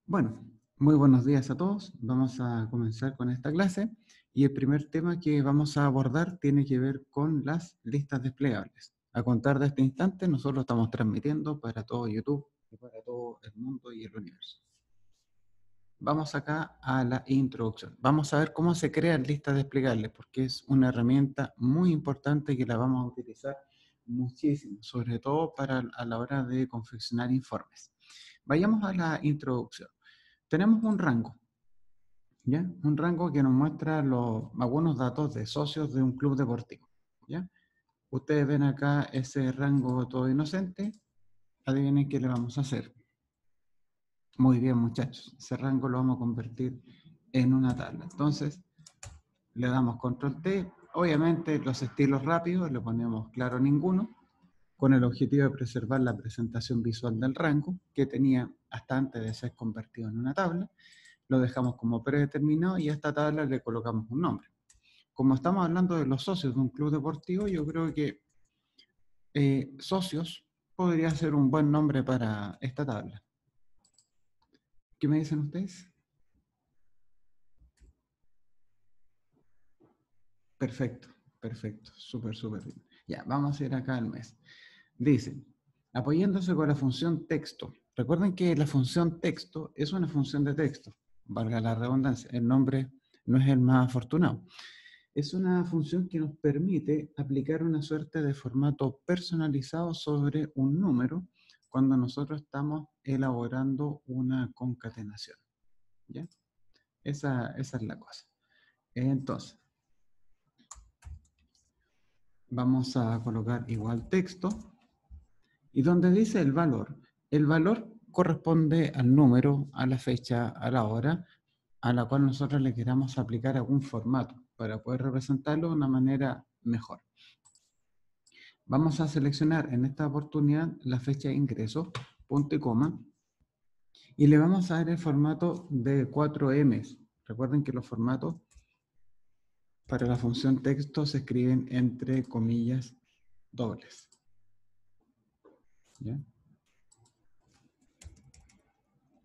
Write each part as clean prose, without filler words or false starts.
Bueno, muy buenos días a todos. Vamos a comenzar con esta clase y el primer tema que vamos a abordar tiene que ver con las listas desplegables. A contar de este instante, nosotros estamos transmitiendo para todo YouTube y para todo el mundo y el universo. Vamos acá a la introducción. Vamos a ver cómo se crean listas desplegables, porque es una herramienta muy importante que la vamos a utilizar muchísimo, sobre todo a la hora de confeccionar informes. Vayamos a la introducción. Tenemos un rango, ¿ya? Un rango que nos muestra algunos datos de socios de un club deportivo, ¿ya? Ustedes ven acá ese rango todo inocente. Adivinen qué le vamos a hacer. Muy bien, muchachos. Ese rango lo vamos a convertir en una tabla. Entonces, le damos control T. Obviamente, los estilos rápidos le ponemos claro ninguno, con el objetivo de preservar la presentación visual del rango, que tenía hasta antes de ser convertido en una tabla. Lo dejamos como predeterminado y a esta tabla le colocamos un nombre. Como estamos hablando de los socios de un club deportivo, yo creo que socios podría ser un buen nombre para esta tabla. ¿Qué me dicen ustedes? Perfecto, perfecto, súper bien. Ya, vamos a ir acá al mes. Dicen, apoyándose con la función texto. Recuerden que la función texto es una función de texto, valga la redundancia, el nombre no es el más afortunado. Es una función que nos permite aplicar una suerte de formato personalizado sobre un número cuando nosotros estamos elaborando una concatenación, ¿ya? Esa es la cosa. Entonces, vamos a colocar igual texto y donde dice el valor corresponde al número, a la fecha, a la hora, a la cual nosotros le queramos aplicar algún formato para poder representarlo de una manera mejor. Vamos a seleccionar en esta oportunidad la fecha de ingreso, punto y coma, y le vamos a dar el formato de 4M. Recuerden que los formatos para la función texto se escriben entre comillas dobles, ¿ya?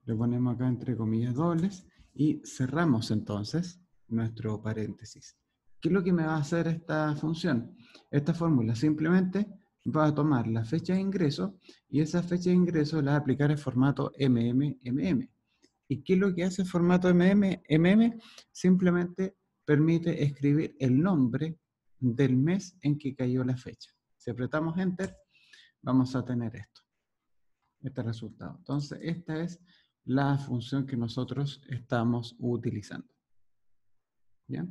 Le ponemos acá entre comillas dobles y cerramos entonces nuestro paréntesis. ¿Qué es lo que me va a hacer esta función? Esta fórmula simplemente va a tomar la fecha de ingreso y esa fecha de ingreso la va a aplicar el formato MMMM. ¿Y qué es lo que hace el formato MMMM? Simplemente permite escribir el nombre del mes en que cayó la fecha. Si apretamos Enter, vamos a tener este resultado. Entonces, esta es la función que nosotros estamos utilizando, ¿ya?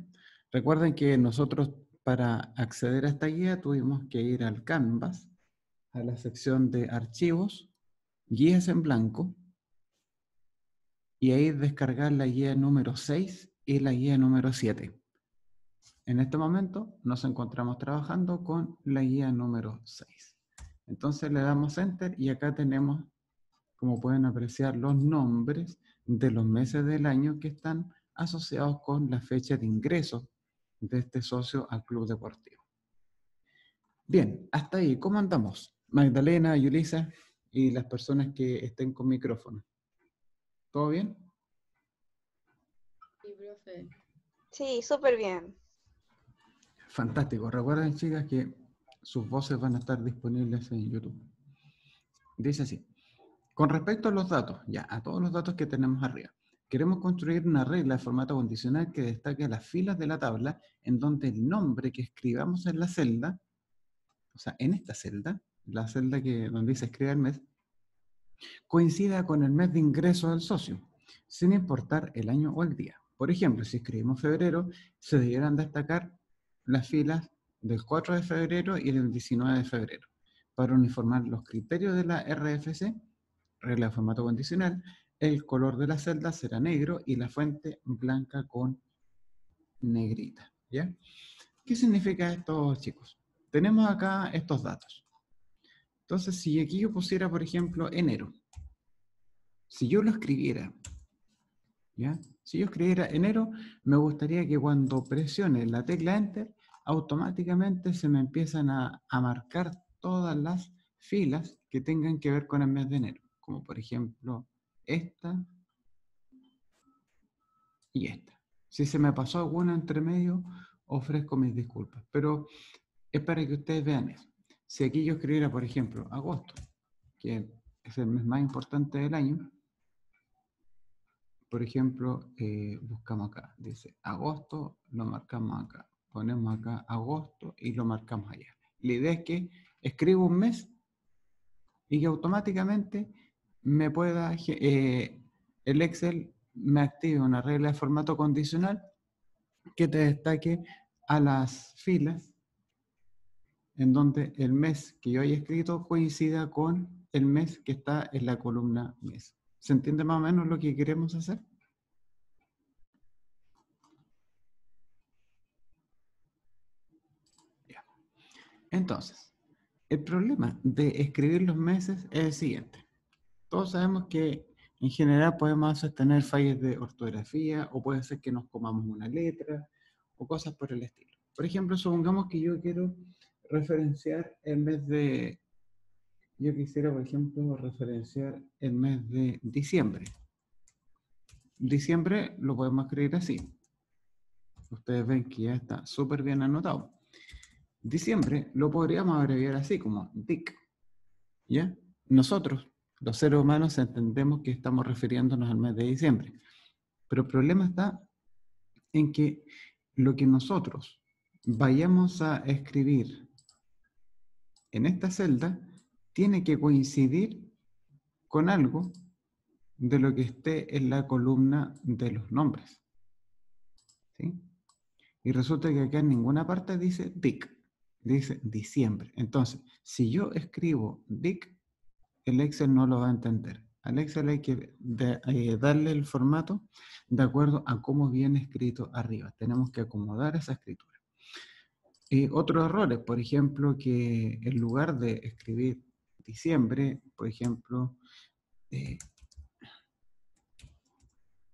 Recuerden que nosotros para acceder a esta guía tuvimos que ir al Canvas, a la sección de archivos, guías en blanco, y ahí descargar la guía número 6 y la guía número 7. En este momento nos encontramos trabajando con la guía número 6. Entonces le damos Enter y acá tenemos, como pueden apreciar, los nombres de los meses del año que están asociados con la fecha de ingreso de este socio al club deportivo. Bien, hasta ahí, ¿cómo andamos? Magdalena, Yulisa y las personas que estén con micrófono. ¿Todo bien? Sí, profe. Sí, súper bien. Fantástico. Recuerden, chicas, que sus voces van a estar disponibles en YouTube. Dice así. Con respecto a los datos, ya, a todos los datos que tenemos arriba, queremos construir una regla de formato condicional que destaque las filas de la tabla en donde el nombre que escribamos en la celda, o sea, en esta celda, la celda donde dice escribe el mes, coincida con el mes de ingreso del socio, sin importar el año o el día. Por ejemplo, si escribimos febrero, se debieran destacar las filas del 4 de febrero y del 19 de febrero. Para uniformar los criterios de la RFC, regla de formato condicional, el color de la celda será negro y la fuente blanca con negrita, ¿ya? ¿Qué significa esto, chicos? Tenemos acá estos datos. Entonces, si aquí yo pusiera, por ejemplo, enero, si yo lo escribiera, ¿ya? Si yo escribiera enero, me gustaría que cuando presione la tecla Enter, automáticamente se me empiezan a marcar todas las filas que tengan que ver con el mes de enero, como por ejemplo esta y esta. Si se me pasó alguna entre medio, ofrezco mis disculpas, pero es para que ustedes vean eso. Si aquí yo escribiera, por ejemplo, agosto, que es el mes más importante del año, por ejemplo, buscamos acá, dice agosto, lo marcamos acá, ponemos acá agosto y lo marcamos allá. La idea es que escribo un mes y que automáticamente me pueda, el Excel me active una regla de formato condicional que te destaque a las filas en donde el mes que yo haya escrito coincida con el mes que está en la columna mes. ¿Se entiende más o menos lo que queremos hacer? Ya. Entonces, el problema de escribir los meses es el siguiente. Todos sabemos que en general podemos tener fallas de ortografía o puede ser que nos comamos una letra o cosas por el estilo. Por ejemplo, supongamos que yo quiero referenciar el mes de... Yo quisiera, por ejemplo, referenciar el mes de diciembre. Diciembre lo podemos escribir así. Ustedes ven que ya está súper bien anotado. Diciembre lo podríamos abreviar así como DIC. ¿Ya? Nosotros, los seres humanos, entendemos que estamos refiriéndonos al mes de diciembre. Pero el problema está en que lo que nosotros vayamos a escribir en esta celda tiene que coincidir con algo de lo que esté en la columna de los nombres. ¿Sí? Y resulta que acá en ninguna parte dice DIC, dice diciembre. Entonces, si yo escribo DIC, el Excel no lo va a entender. Al Excel hay que darle el formato de acuerdo a cómo viene escrito arriba. Tenemos que acomodar esa escritura. Otros errores, por ejemplo, que en lugar de escribir diciembre, por ejemplo,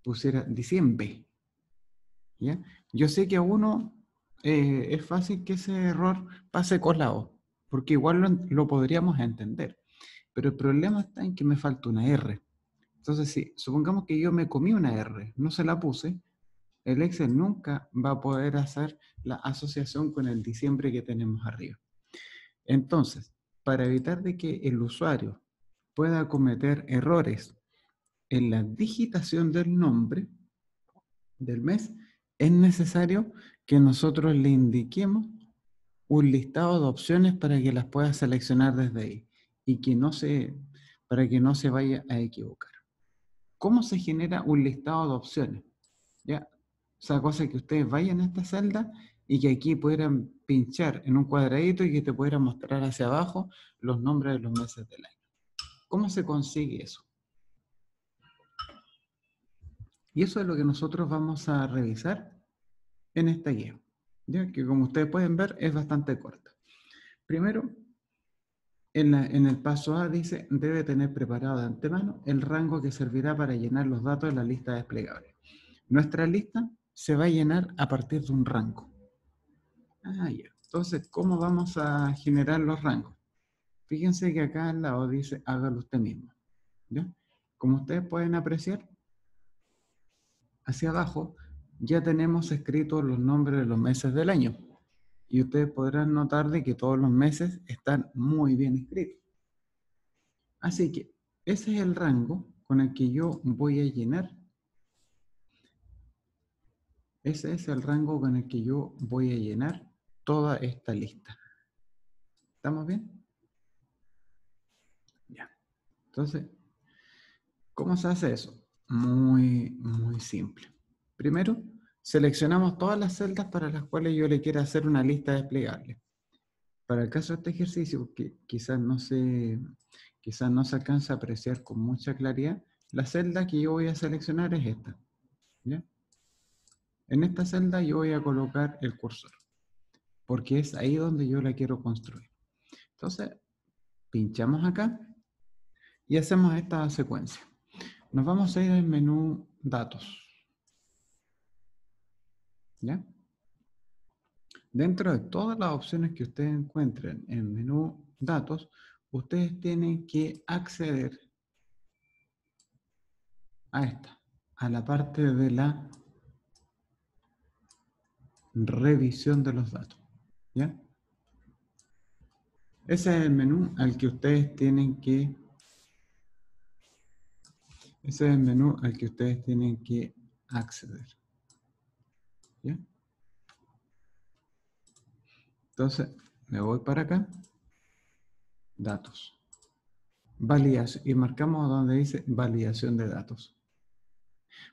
pusiera diciembre. ¿Ya? Yo sé que a uno es fácil que ese error pase colado, porque igual lo podríamos entender. Pero el problema está en que me falta una R. Entonces, si supongamos que yo me comí una R, no se la puse, el Excel nunca va a poder hacer la asociación con el diciembre que tenemos arriba. Entonces, para evitar de que el usuario pueda cometer errores en la digitación del nombre del mes, es necesario que nosotros le indiquemos un listado de opciones para que las pueda seleccionar desde ahí y que para que no se vaya a equivocar. ¿Cómo se genera un listado de opciones? ¿Ya? O sea, cosa que ustedes vayan a esta celda y que aquí pudieran pinchar en un cuadradito y que te pudiera mostrar hacia abajo los nombres de los meses del año. ¿Cómo se consigue eso? Y eso es lo que nosotros vamos a revisar en esta guía, ¿ya? Que como ustedes pueden ver es bastante corta. Primero, en el paso A dice, debe tener preparado de antemano el rango que servirá para llenar los datos de la lista desplegable. Nuestra lista se va a llenar a partir de un rango. Ya. Entonces, ¿cómo vamos a generar los rangos? Fíjense que acá al lado dice, hágalo usted mismo. ¿Ya? Como ustedes pueden apreciar, hacia abajo ya tenemos escritos los nombres de los meses del año. Y ustedes podrán notar de que todos los meses están muy bien escritos. Así que ese es el rango con el que yo voy a llenar. Ese es el rango con el que yo voy a llenar toda esta lista. ¿Estamos bien? Ya. Entonces, ¿cómo se hace eso? Muy simple. Primero, seleccionamos todas las celdas para las cuales yo le quiera hacer una lista desplegable. Para el caso de este ejercicio, que quizás no se alcanza a apreciar con mucha claridad, la celda que yo voy a seleccionar es esta. ¿Ya? En esta celda yo voy a colocar el cursor, porque es ahí donde yo la quiero construir. Entonces, pinchamos acá y hacemos esta secuencia. Nos vamos a ir al menú Datos. ¿Ya? Dentro de todas las opciones que ustedes encuentren en el menú Datos, ustedes tienen que acceder a esta, a la parte de la revisión de los datos. ¿Ya? Ese es el menú al que ustedes tienen que... Ese es el menú al que ustedes tienen que acceder. ¿Ya? Entonces, me voy para acá. Datos. Validación. Y marcamos donde dice validación de datos.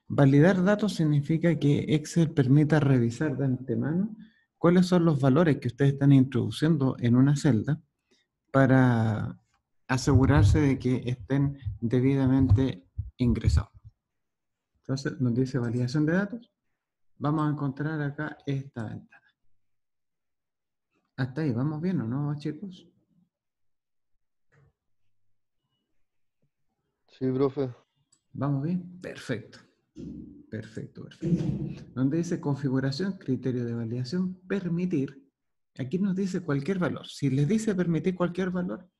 Validar datos significa que Excel permita revisar de antemano cuáles son los valores que ustedes están introduciendo en una celda para asegurarse de que estén debidamente ingresados. Entonces, nos dice validación de datos. Vamos a encontrar acá esta ventana. Hasta ahí, ¿vamos bien o no, chicos? Sí, profe. ¿Vamos bien? Perfecto. Perfecto, perfecto. Donde dice configuración, criterio de validación, permitir. Aquí nos dice cualquier valor. Si les dice permitir cualquier valor,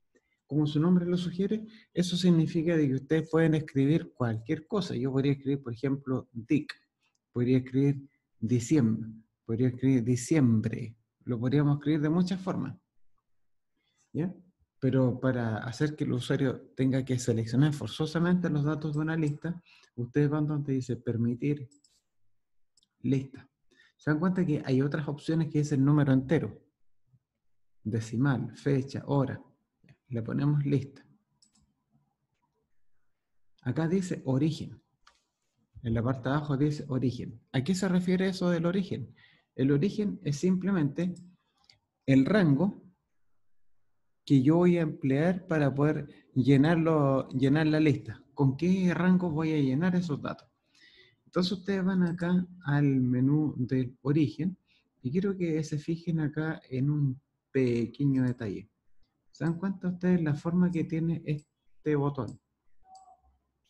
como su nombre lo sugiere, eso significa de que ustedes pueden escribir cualquier cosa. Yo podría escribir, por ejemplo, DIC. Podría escribir diciembre. Podría escribir diciembre. Lo podríamos escribir de muchas formas. ¿Ya? Pero para hacer que el usuario tenga que seleccionar forzosamente los datos de una lista, ustedes van donde dice permitir lista. Se dan cuenta que hay otras opciones que es el número entero. Decimal, fecha, hora. Le ponemos lista. Acá dice origen. En la parte de abajo dice origen. ¿A qué se refiere eso del origen? El origen es simplemente el rango que yo voy a emplear para poder llenar la lista. ¿Con qué rango voy a llenar esos datos? Entonces ustedes van acá al menú del origen y quiero que se fijen acá en un pequeño detalle. ¿Se dan cuenta ustedes la forma que tiene este botón?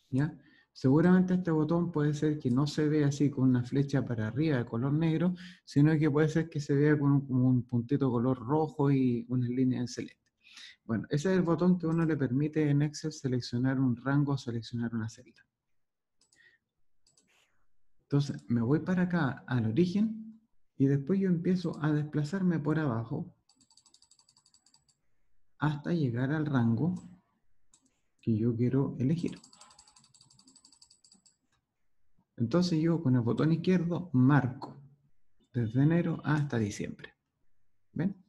¿Ya? Seguramente este botón puede ser que no se vea así con una flecha para arriba de color negro, sino que puede ser que se vea con un puntito color rojo y una línea en celeste. Bueno, ese es el botón que uno le permite en Excel seleccionar un rango o seleccionar una celda. Entonces, me voy para acá al origen y después yo empiezo a desplazarme por abajo hasta llegar al rango que yo quiero elegir. Entonces yo con el botón izquierdo marco desde enero hasta diciembre. ¿Ven?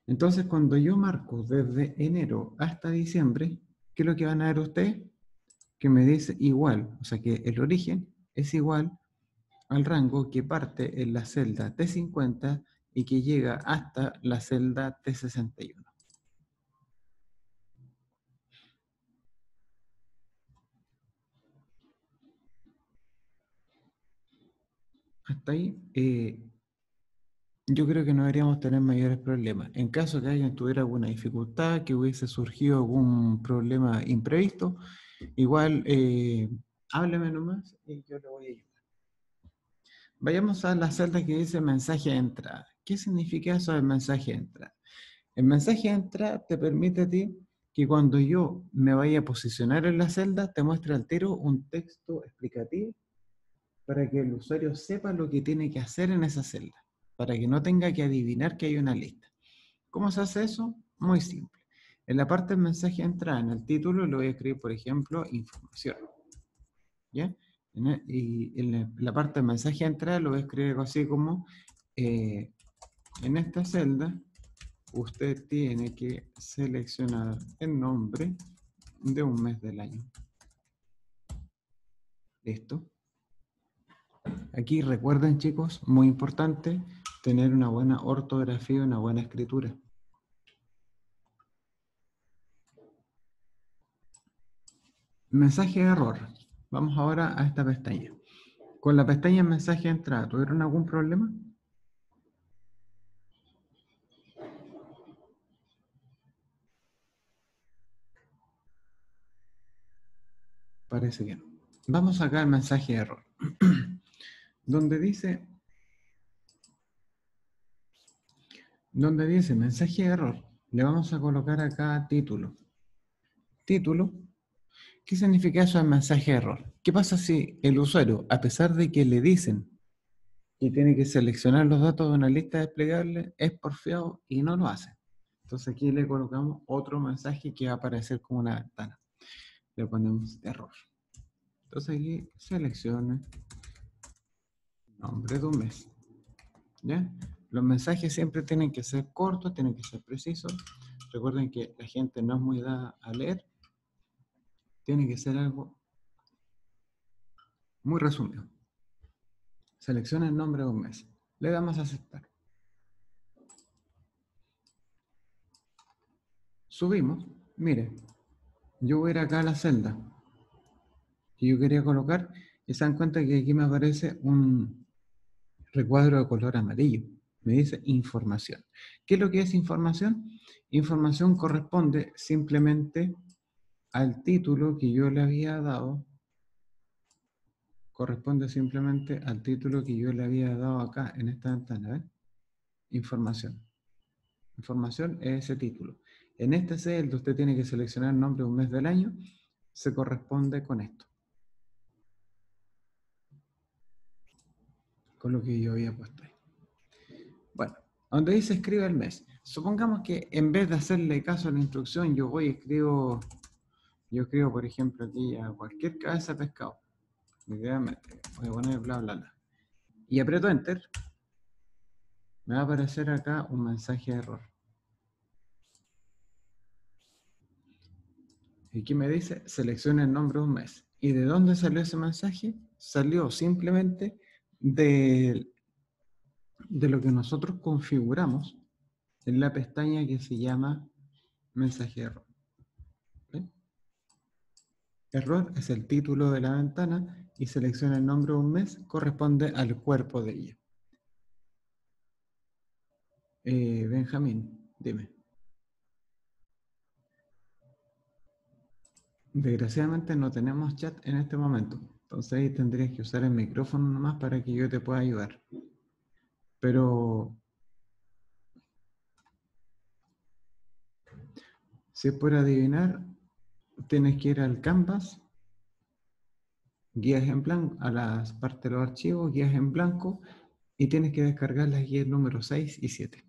Entonces cuando yo marco desde enero hasta diciembre, ¿qué es lo que van a ver ustedes? Que me dice igual, o sea que el origen es igual al rango que parte en la celda T50 y que llega hasta la celda T61. Hasta ahí, yo creo que no deberíamos tener mayores problemas. En caso que alguien tuviera alguna dificultad, que hubiese surgido algún problema imprevisto, igual hábleme nomás y yo le voy a ayudar. Vayamos a la celda que dice mensaje de entrada. ¿Qué significa eso del mensaje de entrada? El mensaje de entrada te permite a ti que cuando yo me vaya a posicionar en la celda, te muestre al tiro un texto explicativo para que el usuario sepa lo que tiene que hacer en esa celda, para que no tenga que adivinar que hay una lista. ¿Cómo se hace eso? Muy simple. En la parte del mensaje de entrada, en el título, le voy a escribir, por ejemplo, información. ¿Ya? Y en la parte del mensaje de entrada lo voy a escribir algo así como, en esta celda, usted tiene que seleccionar el nombre de un mes del año. ¿Listo? Aquí recuerden, chicos, muy importante, tener una buena ortografía y una buena escritura. Mensaje de error. Vamos ahora a esta pestaña. Con la pestaña mensaje de entrada, ¿tuvieron algún problema? Parece que no. Vamos acá al mensaje de error. Donde dice mensaje de error, le vamos a colocar acá título. Título. ¿Qué significa eso del mensaje de error? ¿Qué pasa si el usuario, a pesar de que le dicen y tiene que seleccionar los datos de una lista desplegable, es porfiado y no lo hace. Entonces aquí le colocamos otro mensaje que va a aparecer como una ventana. Le ponemos error. Entonces aquí seleccione nombre de un mes. ¿Ya? Los mensajes siempre tienen que ser cortos, tienen que ser precisos. Recuerden que la gente no es muy dada a leer. Tiene que ser algo muy resumido. Selecciona el nombre de un mes. Le damos a aceptar. Subimos. Mire, yo voy a ir acá a la celda que yo quería colocar y se dan cuenta que aquí me aparece un recuadro de color amarillo. Me dice información. ¿Qué es lo que es información? Información corresponde simplemente al título que yo le había dado. Corresponde simplemente al título que yo le había dado acá en esta ventana. ¿Ven? Información. Información es ese título. En este celda usted tiene que seleccionar el nombre de un mes del año. Se corresponde con esto. Con lo que yo había puesto ahí. Bueno, donde dice escribe el mes. Supongamos que en vez de hacerle caso a la instrucción, yo voy y escribo, por ejemplo, aquí a cualquier cabeza de pescado. Literalmente, voy a poner bla, bla, bla. Y aprieto Enter. Me va a aparecer acá un mensaje de error. Y aquí me dice, selecciona el nombre de un mes. ¿Y de dónde salió ese mensaje? Salió simplemente de lo que nosotros configuramos en la pestaña que se llama mensaje de error. ¿Sí? Error es el título de la ventana y selecciona el nombre de un mes, corresponde al cuerpo de ella. Benjamín, dime. Desgraciadamente no tenemos chat en este momento, entonces ahí tendrías que usar el micrófono nomás para que yo te pueda ayudar. Pero si es por adivinar, tienes que ir al Canvas, guías en blanco, a las partes de los archivos, guías en blanco, y tienes que descargar las guías número 6 y 7.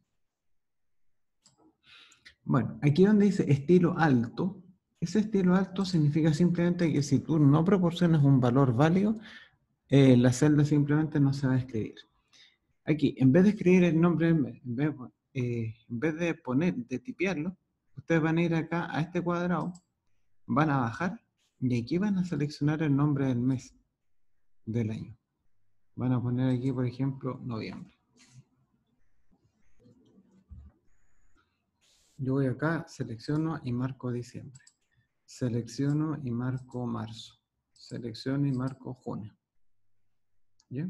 Bueno, aquí donde dice estilo alto, ese estilo alto significa simplemente que si tú no proporcionas un valor válido, la celda simplemente no se va a escribir. Aquí, en vez de escribir el nombre del mes, en vez de tipearlo, ustedes van a ir acá a este cuadrado, van a bajar y aquí van a seleccionar el nombre del mes del año. Van a poner aquí, por ejemplo, noviembre. Yo voy acá, selecciono y marco diciembre. Selecciono y marco marzo. Selecciono y marco junio. ¿Ya?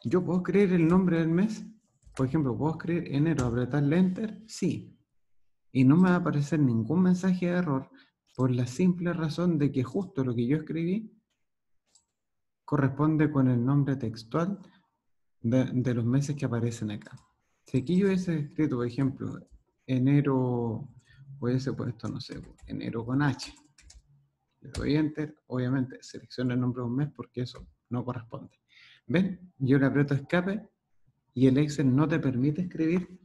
¿Yo puedo escribir el nombre del mes? Por ejemplo, ¿puedo escribir enero, apretarle Enter? Sí. Y no me va a aparecer ningún mensaje de error por la simple razón de que justo lo que yo escribí corresponde con el nombre textual de los meses que aparecen acá. Si aquí yo hubiese escrito, por ejemplo, enero, hubiese puesto, no sé, enero con H. Le doy Enter, obviamente selecciono el nombre de un mes porque eso no corresponde. ¿Ven? Yo le aprieto escape y el Excel no te permite escribir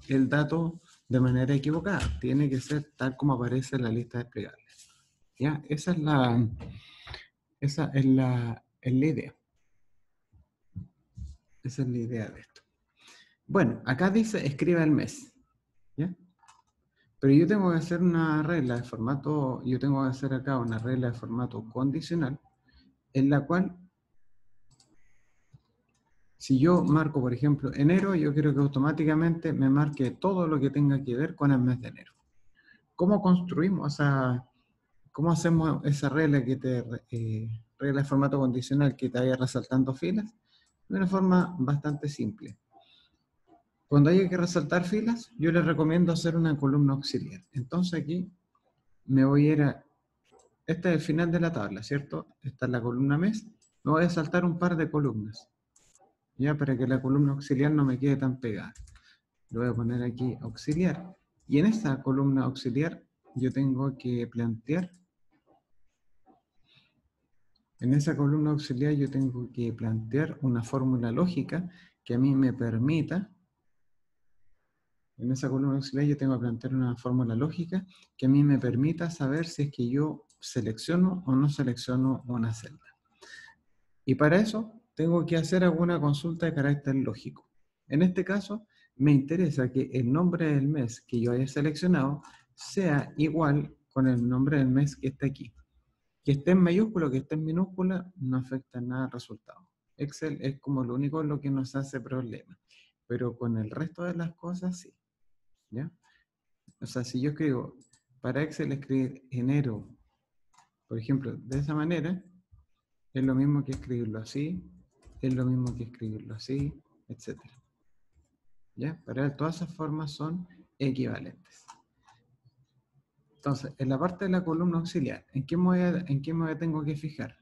el dato de manera equivocada. Tiene que ser tal como aparece en la lista desplegable. ¿Ya? Esa es la idea. Esa es la idea de esto. Bueno, acá dice escriba el mes. ¿Ya? Pero yo tengo que hacer una regla de formato, yo tengo que hacer acá una regla de formato condicional en la cual si yo marco, por ejemplo, enero, yo quiero que automáticamente me marque todo lo que tenga que ver con el mes de enero. ¿Cómo construimos cómo hacemos esa regla regla de formato condicional que te vaya resaltando filas? De una forma bastante simple. Cuando haya que resaltar filas, yo les recomiendo hacer una columna auxiliar. Entonces aquí me voy a ir a... Este es el final de la tabla, ¿cierto? Esta es la columna mes. Me voy a saltar un par de columnas, ya para que la columna auxiliar no me quede tan pegada. Lo voy a poner aquí auxiliar. Y en esta columna auxiliar yo tengo que plantear En esa columna auxiliar yo tengo que plantear una fórmula lógica que a mí me permita, en esa columna auxiliar yo tengo que plantear una fórmula lógica que a mí me permita saber si es que yo selecciono o no selecciono una celda. Y para eso tengo que hacer alguna consulta de carácter lógico. En este caso, me interesa que el nombre del mes que yo haya seleccionado sea igual con el nombre del mes que está aquí. Que esté en mayúscula o que esté en minúscula no afecta nada al resultado. Excel es como lo único en lo que nos hace problema. Pero con el resto de las cosas sí. ¿Ya? O sea, si yo escribo, para Excel escribir enero, por ejemplo, de esa manera, es lo mismo que escribirlo así, es lo mismo que escribirlo así, etc. ¿Ya? Para él todas esas formas son equivalentes. Entonces, en la parte de la columna auxiliar, ¿en qué me tengo que fijar?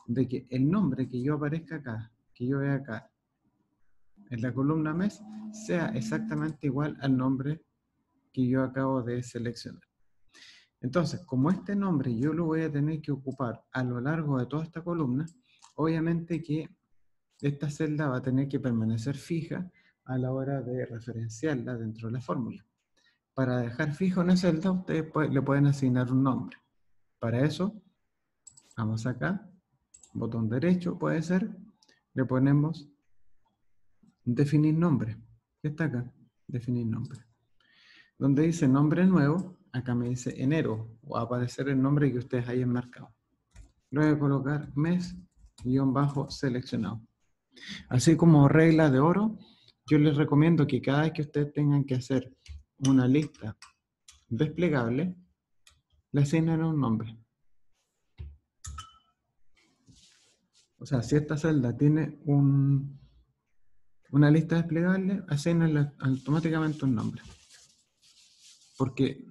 De que el nombre que yo aparezca acá, que yo vea acá, en la columna mes, sea exactamente igual al nombre que yo acabo de seleccionar. Entonces, como este nombre yo lo voy a tener que ocupar a lo largo de toda esta columna, obviamente que esta celda va a tener que permanecer fija a la hora de referenciarla dentro de la fórmula. Para dejar fijo una celda, ustedes le pueden asignar un nombre. Para eso, vamos acá, botón derecho puede ser, le ponemos definir nombre. ¿Qué está acá? Definir nombre. Donde dice nombre nuevo, acá me dice enero, o va a aparecer el nombre que ustedes hayan marcado. Luego voy a colocar mes, guión bajo, seleccionado. Así como regla de oro, yo les recomiendo que cada vez que ustedes tengan que hacer una lista desplegable, le asignen un nombre. O sea, si esta celda tiene una lista desplegable, asignenle automáticamente un nombre. Porque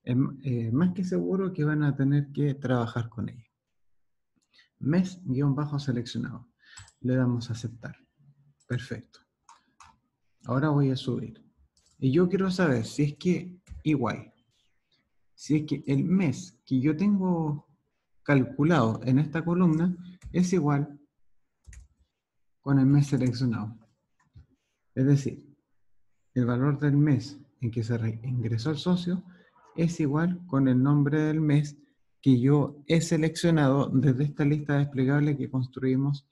es más que seguro que van a tener que trabajar con ella. Mes guión bajo seleccionado. Le damos a aceptar. Perfecto. Ahora voy a subir. Y yo quiero saber si es que igual. Si es que el mes que yo tengo calculado en esta columna es igual con el mes seleccionado. Es decir, el valor del mes en que se ingresó el socio es igual con el nombre del mes que yo he seleccionado desde esta lista desplegable que construimos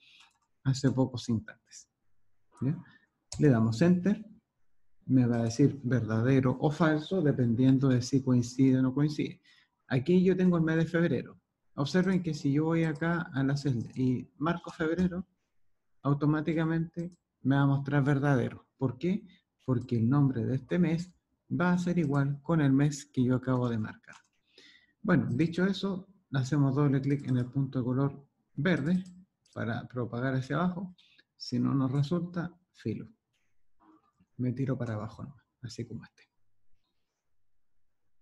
hace pocos instantes. ¿Ya? Le damos Enter, me va a decir verdadero o falso, dependiendo de si coincide o no coincide. Aquí yo tengo el mes de febrero. Observen que si yo voy acá a la celda y marco febrero, automáticamente me va a mostrar verdadero. ¿Por qué? Porque el nombre de este mes va a ser igual con el mes que yo acabo de marcar. Bueno, dicho eso, hacemos doble clic en el punto de color verde para propagar hacia abajo. Si no nos resulta, filo. Me tiro para abajo nomás, así como este.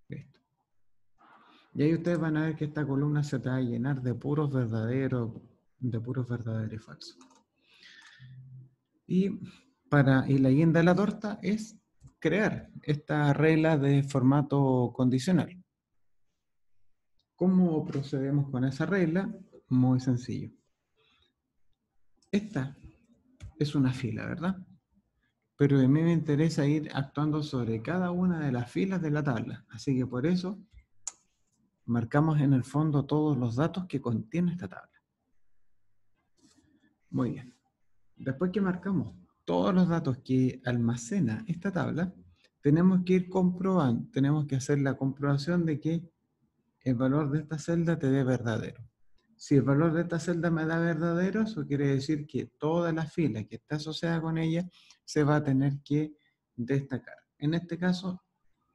Listo. Y ahí ustedes van a ver que esta columna se te va a llenar de puros verdaderos y falsos. Y la guinda de la torta es crear esta regla de formato condicional. ¿Cómo procedemos con esa regla? Muy sencillo. Esta es una fila, ¿verdad? Pero a mí me interesa ir actuando sobre cada una de las filas de la tabla. Así que por eso marcamos en el fondo todos los datos que contiene esta tabla. Muy bien. Después que marcamos todos los datos que almacena esta tabla, tenemos que ir comprobando, tenemos que hacer la comprobación de que el valor de esta celda te dé verdadero. Si el valor de esta celda me da verdadero, eso quiere decir que toda la fila que está asociada con ella se va a tener que destacar. En este caso,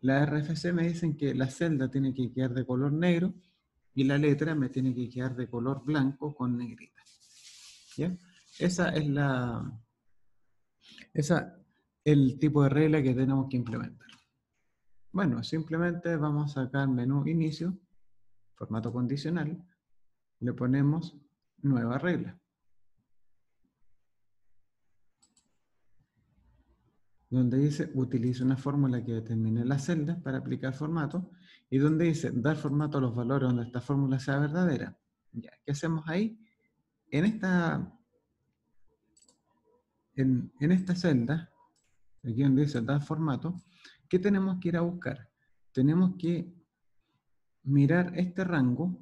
la RFC me dicen que la celda tiene que quedar de color negro y la letra me tiene que quedar de color blanco con negrita. ¿Ya? Esa es el tipo de regla que tenemos que implementar. Bueno, simplemente vamos a sacar menú inicio, formato condicional, le ponemos nueva regla. Donde dice utiliza una fórmula que determine las celdas para aplicar formato y donde dice dar formato a los valores donde esta fórmula sea verdadera. Ya, ¿qué hacemos ahí? en esta celda, aquí donde dice dar formato, ¿qué tenemos que ir a buscar? Tenemos que mirar este rango,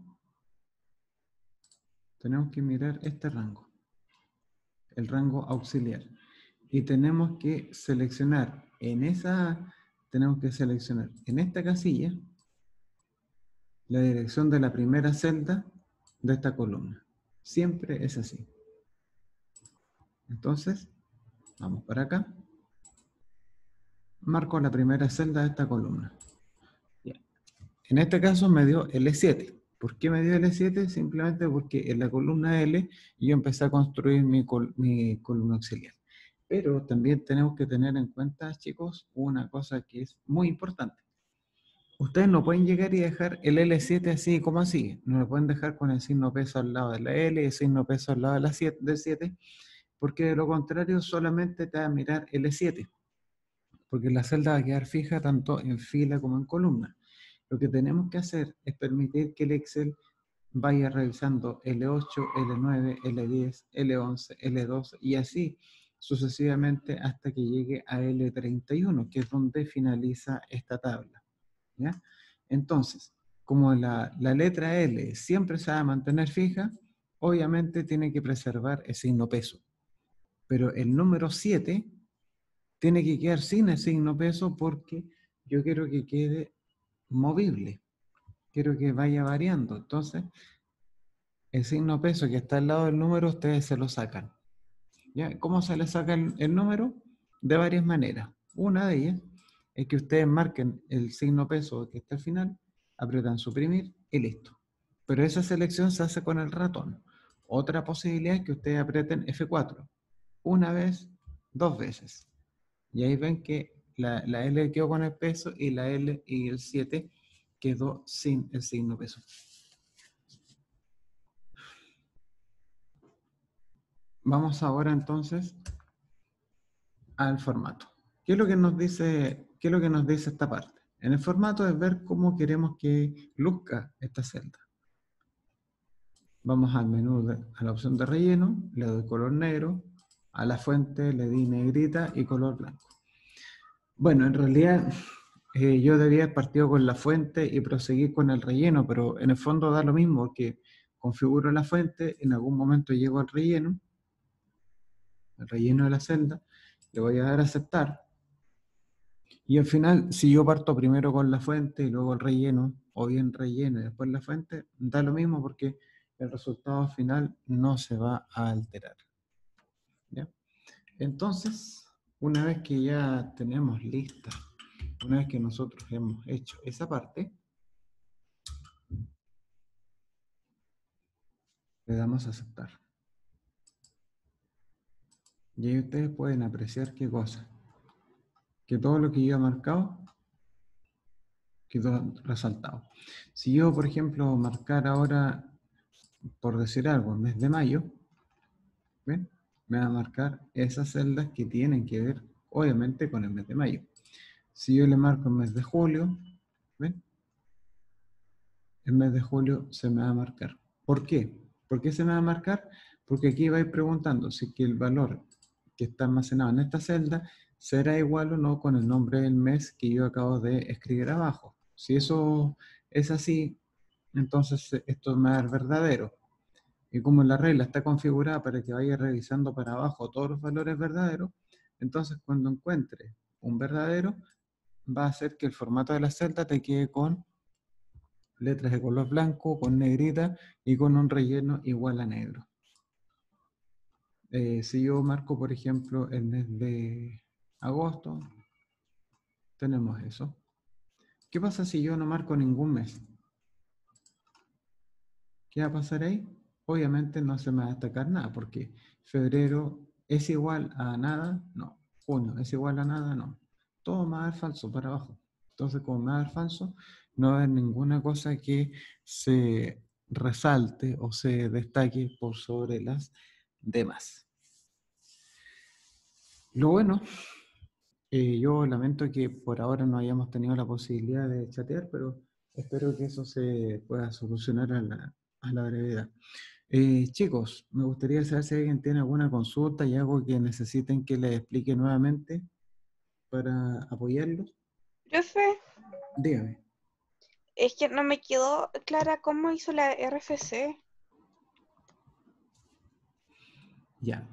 el rango auxiliar. Y tenemos que seleccionar en esta casilla la dirección de la primera celda de esta columna. Siempre es así. Entonces, vamos para acá. Marco la primera celda de esta columna. Bien. En este caso me dio L7. ¿Por qué me dio L7? Simplemente porque en la columna L yo empecé a construir mi columna auxiliar. Pero también tenemos que tener en cuenta, chicos, una cosa que es muy importante. Ustedes no pueden llegar y dejar el L7 así como así. No lo pueden dejar con el signo peso al lado de la L y el signo peso al lado de del 7, porque de lo contrario solamente te va a mirar L7, porque la celda va a quedar fija tanto en fila como en columna. Lo que tenemos que hacer es permitir que el Excel vaya revisando L8, L9, L10, L11, L12 y así sucesivamente hasta que llegue a L31, que es donde finaliza esta tabla. ¿Ya? Entonces, como la letra L siempre se va a mantener fija, obviamente tiene que preservar el signo peso. Pero el número 7 tiene que quedar sin el signo peso porque yo quiero que quede movible. Quiero que vaya variando. Entonces, el signo peso que está al lado del número, ustedes se lo sacan. ¿Ya? ¿Cómo se le saca el número? De varias maneras. Una de ellas es que ustedes marquen el signo peso que está al final, aprietan suprimir y listo. Pero esa selección se hace con el ratón. Otra posibilidad es que ustedes aprieten F4. Una vez, dos veces. Y ahí ven que la L quedó con el peso y la L y el 7 quedó sin el signo peso. Vamos ahora entonces al formato. ¿Qué es lo que nos dice esta parte? En el formato es ver cómo queremos que luzca esta celda. Vamos al menú, a la opción de relleno, le doy color negro, a la fuente le di negrita y color blanco. Bueno, en realidad yo debía haber partido con la fuente y proseguir con el relleno, pero en el fondo da lo mismo, porque configuro la fuente, en algún momento llego al relleno, el relleno de la celda, le voy a dar a aceptar. Y al final, si yo parto primero con la fuente y luego el relleno, o bien relleno y después la fuente, da lo mismo porque el resultado final no se va a alterar. ¿Ya? Entonces, una vez que ya tenemos lista, una vez que nosotros hemos hecho esa parte, le damos a aceptar. Y ahí ustedes pueden apreciar qué cosa. Que todo lo que yo he marcado quedó resaltado. Si yo, por ejemplo, marcar ahora, por decir algo, el mes de mayo, ¿ven? Me va a marcar esas celdas que tienen que ver, obviamente, con el mes de mayo. Si yo le marco el mes de julio, ¿ven? El mes de julio se me va a marcar. ¿Por qué? ¿Por qué se me va a marcar? Porque aquí va a ir preguntando si que el valor que está almacenado en esta celda será igual o no con el nombre del mes que yo acabo de escribir abajo. Si eso es así, entonces esto me va a dar verdadero. Y como la regla está configurada para que vaya revisando para abajo todos los valores verdaderos, entonces cuando encuentre un verdadero, va a hacer que el formato de la celda te quede con letras de color blanco, con negrita y con un relleno igual a negro. Si yo marco, por ejemplo, el mes de agosto, tenemos eso. ¿Qué pasa si yo no marco ningún mes? ¿Qué va a pasar ahí? Obviamente no se me va a destacar nada, porque febrero es igual a nada, no. Junio es igual a nada, no. Todo me va a dar falso para abajo. Entonces, como me va a dar falso, no va a haber ninguna cosa que se resalte o se destaque por sobre las demás. Lo bueno, yo lamento que por ahora no hayamos tenido la posibilidad de chatear, pero espero que eso se pueda solucionar a la brevedad. Chicos, me gustaría saber si alguien tiene alguna consulta y algo que necesiten que les explique nuevamente para apoyarlos. Profe, Dígame. es que no me quedó clara cómo hizo la RFC. Ya.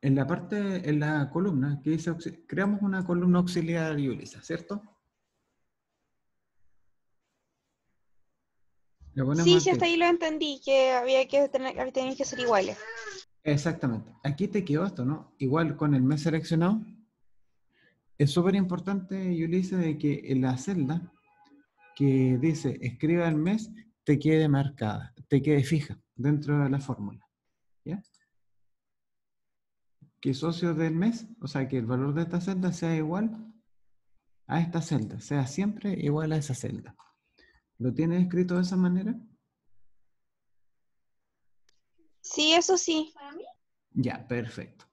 En la parte, en la columna que dice, creamos una columna auxiliar y Ulisa, ¿cierto? Le Sí, ponemos el sí, hasta ahí título. lo entendí, que tenían que ser iguales. Exactamente. Aquí te quedó esto, ¿no? Igual con el mes seleccionado. Es súper importante, Ulisa, de que en la celda que dice escriba el mes te quede marcada, te quede fija dentro de la fórmula. ¿Ya? Que socio del mes, o sea, que el valor de esta celda sea igual a esta celda, sea siempre igual a esa celda. ¿Lo tienes escrito de esa manera? Sí, eso sí. Ya, perfecto.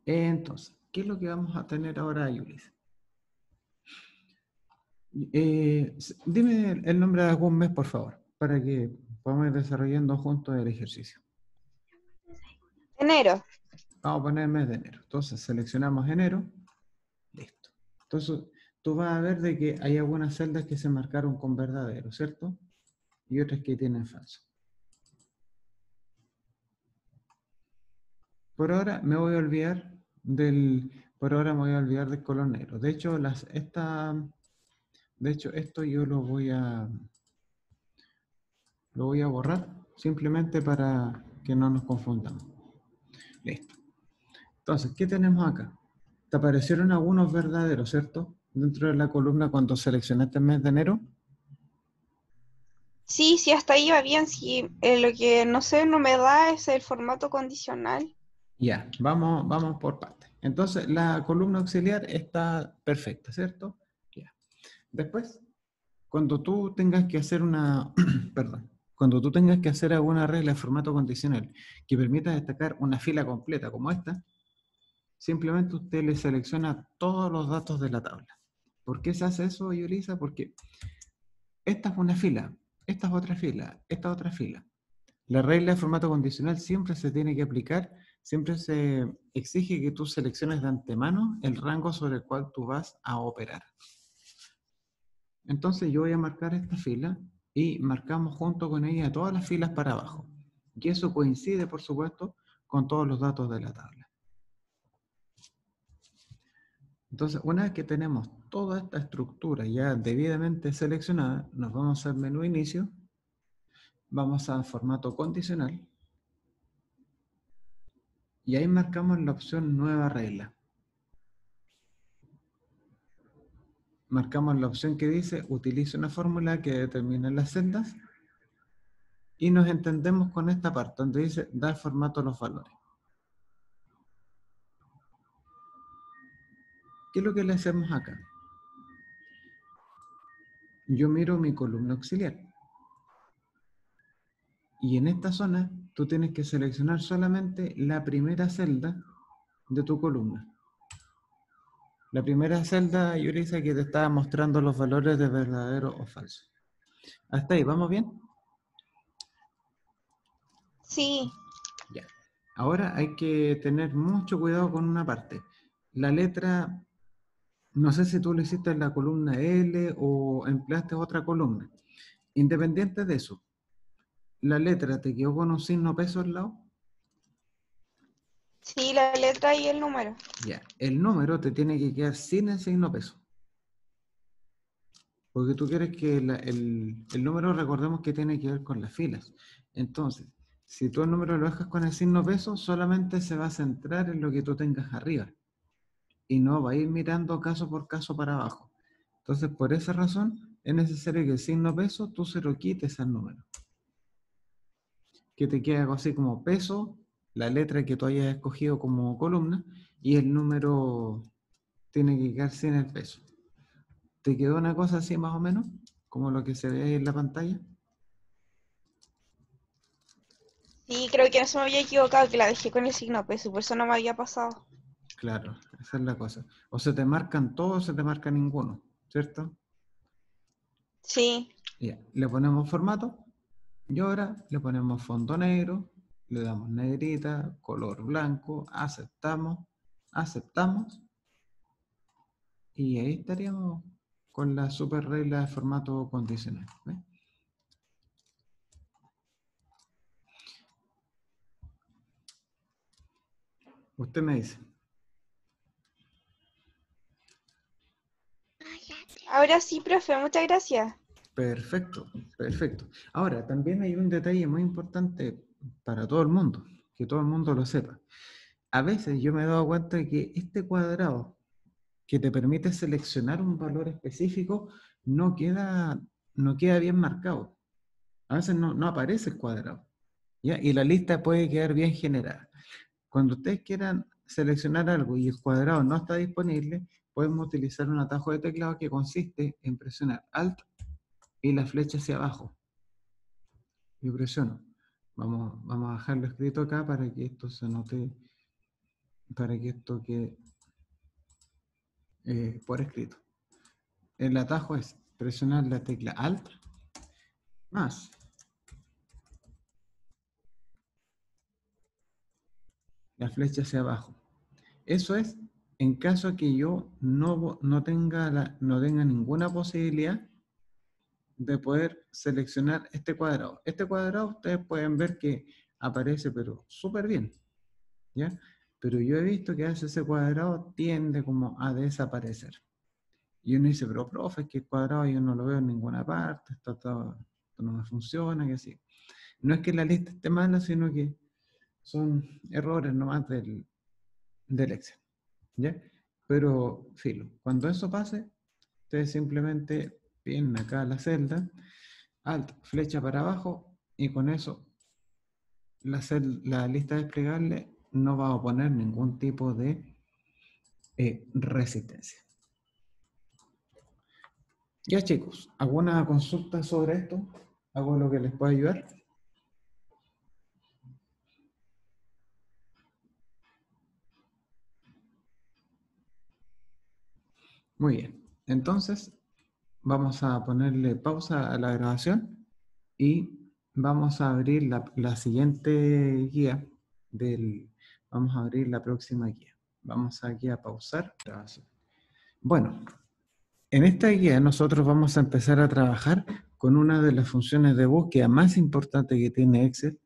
Entonces, ¿qué es lo que vamos a tener ahora, Yulis? Dime el nombre de algún mes, por favor, para que podamos ir desarrollando juntos el ejercicio. Enero. Vamos a poner el mes de enero. Entonces, seleccionamos enero. Listo. Entonces, tú vas a ver de que hay algunas celdas que se marcaron con verdadero, ¿cierto? Y otras que tienen falso. Por ahora me voy a olvidar por ahora me voy a olvidar del color negro. De hecho, esto yo lo voy a borrar simplemente para que no nos confundamos. Listo. Entonces, ¿qué tenemos acá? Te aparecieron algunos verdaderos, ¿cierto? Dentro de la columna cuando seleccionaste el mes de enero. Sí, sí, hasta ahí va bien. Sí, lo que no sé, no me da es el formato condicional. Ya, vamos por partes. Entonces, la columna auxiliar está perfecta, ¿cierto? Ya. Después, cuando tú tengas que hacer perdón, cuando tú tengas que hacer alguna regla de formato condicional que permita destacar una fila completa como esta, simplemente usted le selecciona todos los datos de la tabla. ¿Por qué se hace eso, Yulisa? Porque esta es una fila, esta es otra fila, esta es otra fila. La regla de formato condicional siempre se tiene que aplicar, siempre se exige que tú selecciones de antemano el rango sobre el cual tú vas a operar. Entonces yo voy a marcar esta fila y marcamos junto con ella todas las filas para abajo. Y eso coincide, por supuesto, con todos los datos de la tabla. Entonces, una vez que tenemos toda esta estructura ya debidamente seleccionada, nos vamos al menú inicio, vamos a formato condicional y ahí marcamos la opción nueva regla. Marcamos la opción que dice utilice una fórmula que determina las celdas y nos entendemos con esta parte donde dice dar formato a los valores. ¿Qué es lo que le hacemos acá? Yo miro mi columna auxiliar y en esta zona tú tienes que seleccionar solamente la primera celda de tu columna. La primera celda, Yurisa, que te estaba mostrando los valores de verdadero o falso. Hasta ahí, ¿vamos bien? Sí, Ya. Ahora hay que tener mucho cuidado con una parte. La letra, no sé si tú lo hiciste en la columna L o empleaste otra columna. Independiente de eso, la letra te quedó con un signo peso al lado. sí, la letra y el número. Ya, el número te tiene que quedar sin el signo peso. Porque tú quieres que el número, recordemos que tiene que ver con las filas. Entonces, si tú el número lo dejas con el signo peso, solamente se va a centrar en lo que tú tengas arriba. Y no va a ir mirando caso por caso para abajo. Entonces, por esa razón, es necesario que el signo peso tú se lo quites al número. Que te quede algo así como peso, la letra que tú hayas escogido como columna, y el número tiene que quedar sin el peso. ¿Te quedó una cosa así más o menos? Como lo que se ve ahí en la pantalla. Sí, creo que no se me había equivocado, que la dejé con el signo peso, por eso no me había pasado. Claro, esa es la cosa. O se te marcan todos o se te marca ninguno, ¿cierto? Sí, Ya, le ponemos formato y ahora le ponemos fondo negro, le damos negrita, color blanco, aceptamos, aceptamos, y ahí estaríamos con la super regla de formato condicional. ¿Ve? Usted me dice. Ahora sí, profe, muchas gracias. Perfecto, perfecto. Ahora, también hay un detalle muy importante para todo el mundo, que todo el mundo lo sepa. A veces yo me he dado cuenta de que este cuadrado que te permite seleccionar un valor específico no queda bien marcado. A veces no aparece el cuadrado, ¿ya? Y la lista puede quedar bien generada. Cuando ustedes quieran seleccionar algo y el cuadrado no está disponible, podemos utilizar un atajo de teclado que consiste en presionar Alt y la flecha hacia abajo. Yo presiono. Vamos a dejarlo escrito acá para que esto se note, para que esto quede por escrito. El atajo es presionar la tecla Alt más la flecha hacia abajo. Eso es en caso que yo no tenga ninguna posibilidad de poder seleccionar este cuadrado. Este cuadrado ustedes pueden ver que aparece pero súper bien, ¿ya? Pero yo he visto que a veces ese cuadrado tiende como a desaparecer. Y uno dice, pero profe, es que el cuadrado yo no lo veo en ninguna parte, esto no me funciona, que así. No es que la lista esté mala, sino que son errores nomás del Excel, ¿ya? Pero, filo, cuando eso pase, ustedes simplemente vienen acá a la celda, Alt, flecha para abajo, y con eso la lista desplegable no va a poner ningún tipo de resistencia. Ya chicos, ¿alguna consulta sobre esto? ¿Algo en lo que les pueda ayudar? Muy bien, entonces vamos a ponerle pausa a la grabación y vamos a abrir la siguiente guía vamos a abrir la próxima guía. Vamos aquí a pausar grabación. Bueno, en esta guía nosotros vamos a empezar a trabajar con una de las funciones de búsqueda más importantes que tiene Excel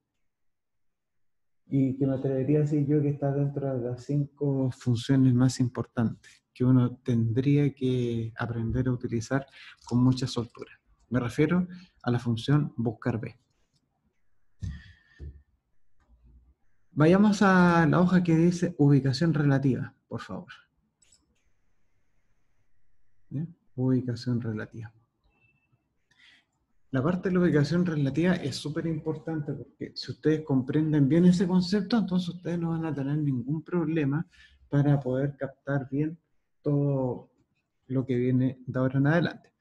y que me atrevería a decir yo que está dentro de las 5 funciones más importantes que uno tendría que aprender a utilizar con mucha soltura. Me refiero a la función buscar B. Vayamos a la hoja que dice ubicación relativa, por favor. ¿Bien? Ubicación relativa. La parte de la ubicación relativa es súper importante porque si ustedes comprenden bien ese concepto, entonces ustedes no van a tener ningún problema para poder captar bien todo lo que viene de ahora en adelante.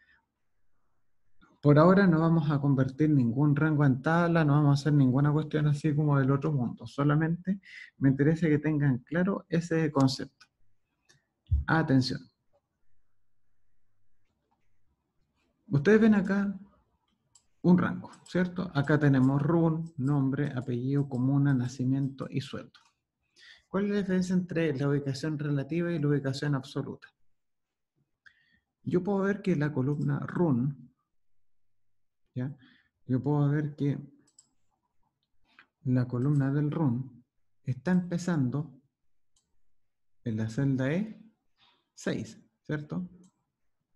Por ahora no vamos a convertir ningún rango en tabla, no vamos a hacer ninguna cuestión así como del otro mundo. Solamente me interesa que tengan claro ese concepto. Atención. Ustedes ven acá un rango, ¿cierto? Acá tenemos RUN, nombre, apellido, comuna, nacimiento y sueldo. ¿Cuál es la diferencia entre la ubicación relativa y la ubicación absoluta? Yo puedo ver que la columna RUN, ¿ya? Yo puedo ver que la columna del RUN está empezando en la celda E6, ¿cierto?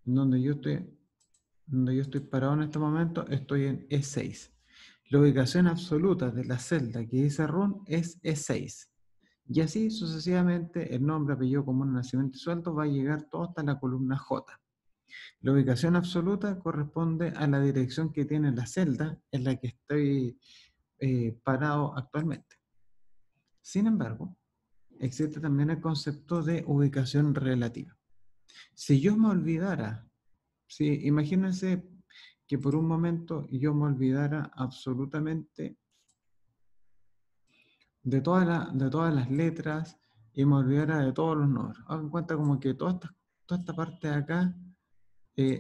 Donde yo estoy parado en este momento, estoy en E6. La ubicación absoluta de la celda que dice RUN es E6. Y así sucesivamente el nombre, apellido, común, nacimiento y sueldo va a llegar todo hasta la columna J. La ubicación absoluta corresponde a la dirección que tiene la celda en la que estoy parado actualmente. Sin embargo, existe también el concepto de ubicación relativa. Si yo me olvidara, imagínense que por un momento yo me olvidara absolutamente de todas las letras y me olvidara de todos los números. Hagan cuenta como que toda esta parte de acá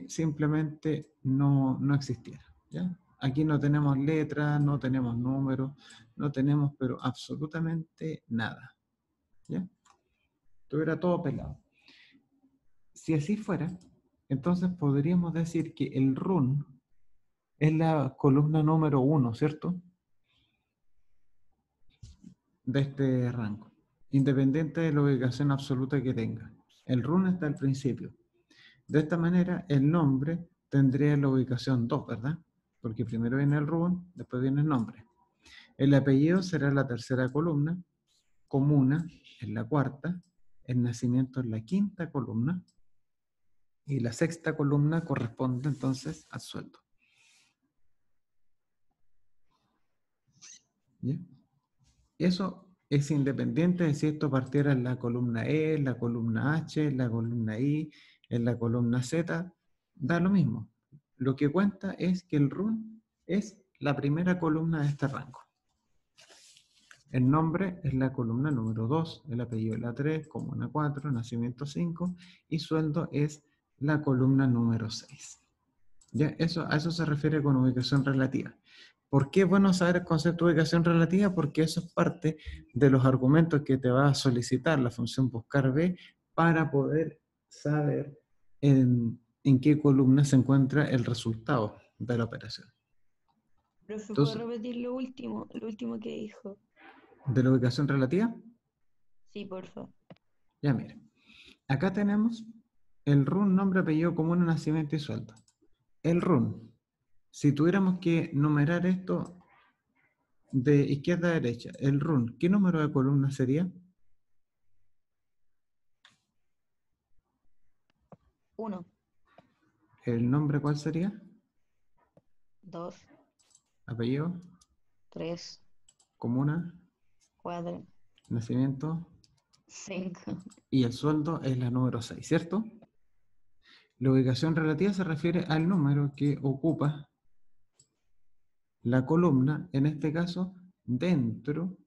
simplemente no existiera, ¿ya? Aquí no tenemos letras, no tenemos números, no tenemos pero absolutamente nada. ¿Ya? Estuviera todo pelado. Si así fuera, entonces podríamos decir que el run es la columna número 1, ¿cierto? De este rango, independiente de la ubicación absoluta que tenga. El run está al principio. De esta manera, el nombre tendría la ubicación 2, ¿verdad? Porque primero viene el run, después viene el nombre. El apellido será la tercera columna, comuna en la cuarta, el nacimiento en la quinta columna, y la sexta columna corresponde entonces al sueldo. ¿Ya? Eso es independiente de si esto partiera en la columna E, en la columna H, en la columna I, en la columna Z, da lo mismo. Lo que cuenta es que el run es la primera columna de este rango. El nombre es la columna número 2, el apellido es la 3, comuna 4, nacimiento 5 y sueldo es la columna número 6. ¿Ya? A eso se refiere con ubicación relativa. ¿Por qué es bueno saber el concepto de ubicación relativa? Porque eso es parte de los argumentos que te va a solicitar la función buscar B para poder saber en qué columna se encuentra el resultado de la operación. Profe, ¿puedo Entonces, repetir lo último que dijo? ¿de la ubicación relativa? Sí, porfa. Ya mira. Acá tenemos el RUN, nombre, apellido, común, nacimiento y sueldo. El RUN, si tuviéramos que numerar esto de izquierda a derecha, el RUN, ¿qué número de columna sería? 1, ¿El nombre cuál sería? 2, Apellido, 3, comuna, 4, nacimiento 5. y el sueldo es la número 6, ¿cierto? La ubicación relativa se refiere al número que ocupa la columna, en este caso, dentro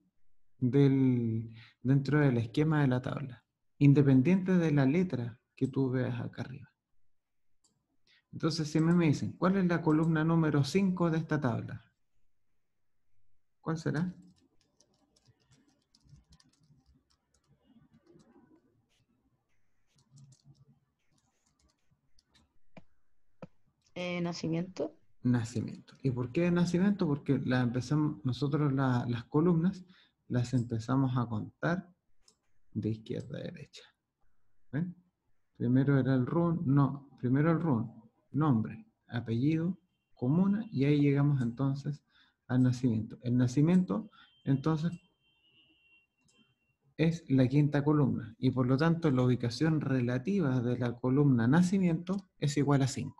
del esquema de la tabla, independiente de la letra que tú veas acá arriba. Entonces, si me dicen, ¿cuál es la columna número 5 de esta tabla? ¿Cuál será? Nacimiento. Nacimiento. ¿Y por qué nacimiento? Porque nosotros las columnas las empezamos a contar de izquierda a derecha. ¿Ven? Primero era el RUN, primero el RUN, nombre, apellido, comuna, y ahí llegamos entonces al nacimiento. El nacimiento, entonces, es la quinta columna, y por lo tanto la ubicación relativa de la columna nacimiento es igual a 5.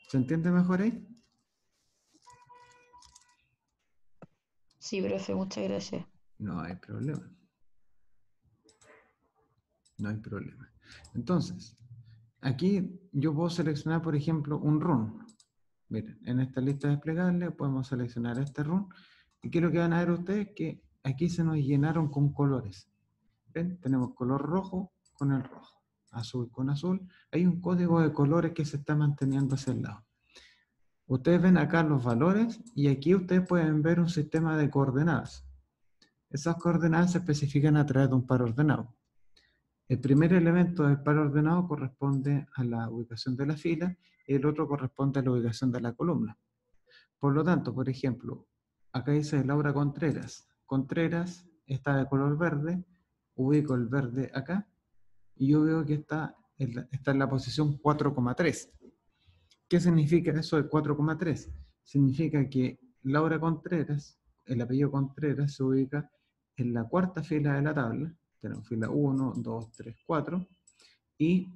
¿Se entiende mejor ahí? Sí, profe, muchas gracias. No hay problema. No hay problema. Entonces, aquí yo puedo seleccionar, por ejemplo, un RUN. Miren, en esta lista desplegable podemos seleccionar este RUN. Y quiero que van a ver ustedes que aquí se nos llenaron con colores. ¿Ven? Tenemos color rojo con el rojo, azul con azul. Hay un código de colores que se está manteniendo hacia el lado. Ustedes ven acá los valores y aquí ustedes pueden ver un sistema de coordenadas. Esas coordenadas se especifican a través de un par ordenado. El primer elemento del par ordenado corresponde a la ubicación de la fila y el otro corresponde a la ubicación de la columna. Por lo tanto, por ejemplo, acá dice Laura Contreras. Contreras está de color verde, ubico el verde acá y yo veo que está en la posición 4,3. ¿Qué significa eso de 4,3? Significa que Laura Contreras, el apellido Contreras, se ubica en la cuarta fila de la tabla. Tenemos fila 1, 2, 3, 4. Y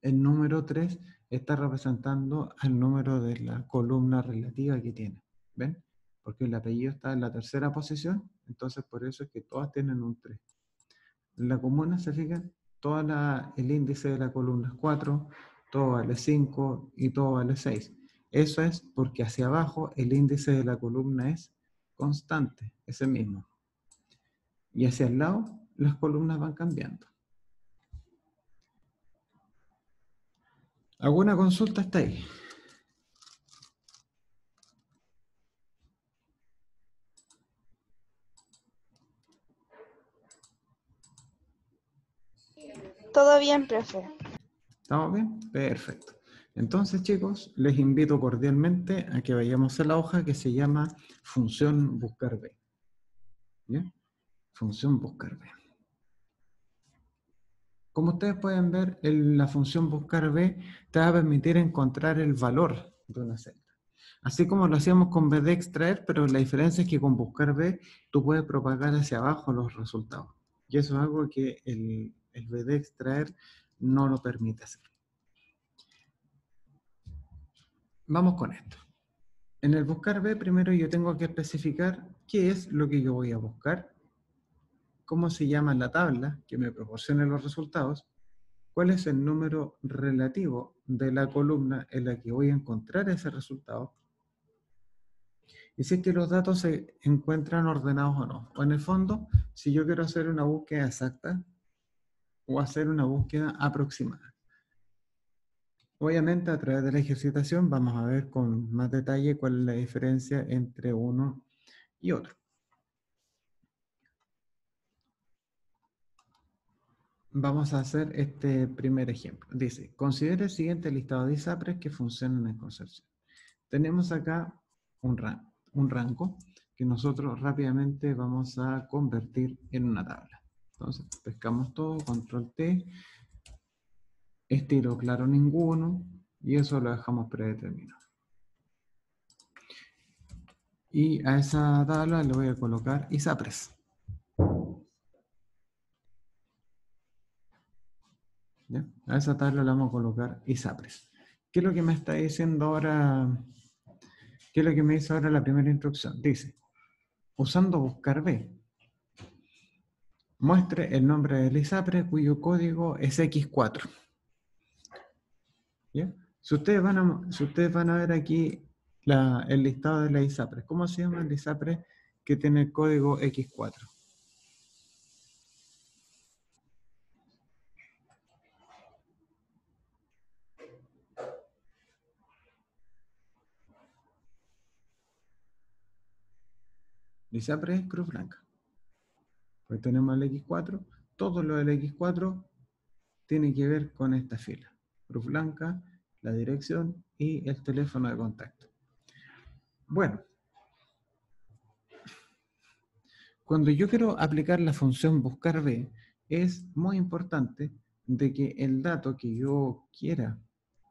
el número 3 está representando al número de la columna relativa que tiene. ¿Ven? Porque el apellido está en la tercera posición, entonces por eso es que todas tienen un 3. En la comuna, se fijan, el índice de la columna es 4, todo vale 5 y todo vale 6. Eso es porque hacia abajo el índice de la columna es constante, ese mismo. Y hacia el lado las columnas van cambiando. ¿Alguna consulta hasta ahí? Todo bien, profe. ¿Estamos bien? Perfecto. Entonces, chicos, les invito cordialmente a que vayamos a la hoja que se llama función buscar B. ¿Ya? Función buscar B. Como ustedes pueden ver, la función buscar B te va a permitir encontrar el valor de una celda. Así como lo hacíamos con B de extraer, pero la diferencia es que con buscar B tú puedes propagar hacia abajo los resultados. Y eso es algo que el B de extraer no lo permite hacer. Vamos con esto. En el buscar B, primero yo tengo que especificar qué es lo que yo voy a buscar, cómo se llama la tabla que me proporcione los resultados, cuál es el número relativo de la columna en la que voy a encontrar ese resultado, y si es que los datos se encuentran ordenados o no. O en el fondo, si yo quiero hacer una búsqueda exacta o hacer una búsqueda aproximada. Obviamente, a través de la ejercitación vamos a ver con más detalle cuál es la diferencia entre uno y otro. Vamos a hacer este primer ejemplo. Dice, considere el siguiente listado de ISAPRES que funcionan en consorcio. Tenemos acá un rango que nosotros rápidamente vamos a convertir en una tabla. Entonces, pescamos todo, control T, estilo claro ninguno, y eso lo dejamos predeterminado. Y a esa tabla le voy a colocar ISAPRES. ¿Ya? A esa tabla le vamos a colocar ISAPRES. ¿Qué es lo que me está diciendo ahora? ¿Qué es lo que me dice ahora la primera instrucción? Dice, usando buscar B, muestre el nombre del ISAPRE cuyo código es X4. ¿Ya? Si ustedes van a ver aquí el listado de la ISAPRES, ¿cómo se llama el ISAPRE que tiene el código X4? El ISAPRE es Cruz Blanca. Pues tenemos el X4, todo lo del X4 tiene que ver con esta fila. Cruz Blanca, la dirección y el teléfono de contacto. Bueno, cuando yo quiero aplicar la función buscar B, es muy importante de que el dato que yo quiera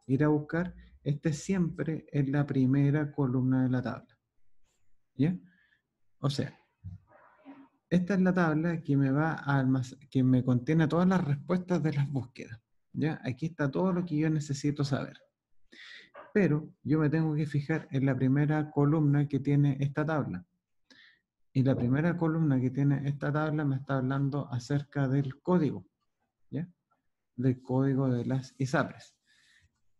ir a buscar esté siempre en la primera columna de la tabla. ¿Ya? O sea, esta es la tabla que que me contiene todas las respuestas de las búsquedas. ¿Ya? Aquí está todo lo que yo necesito saber. Pero yo me tengo que fijar en la primera columna que tiene esta tabla. Y la primera columna que tiene esta tabla me está hablando acerca del código, ¿ya? Del código de las ISAPRES.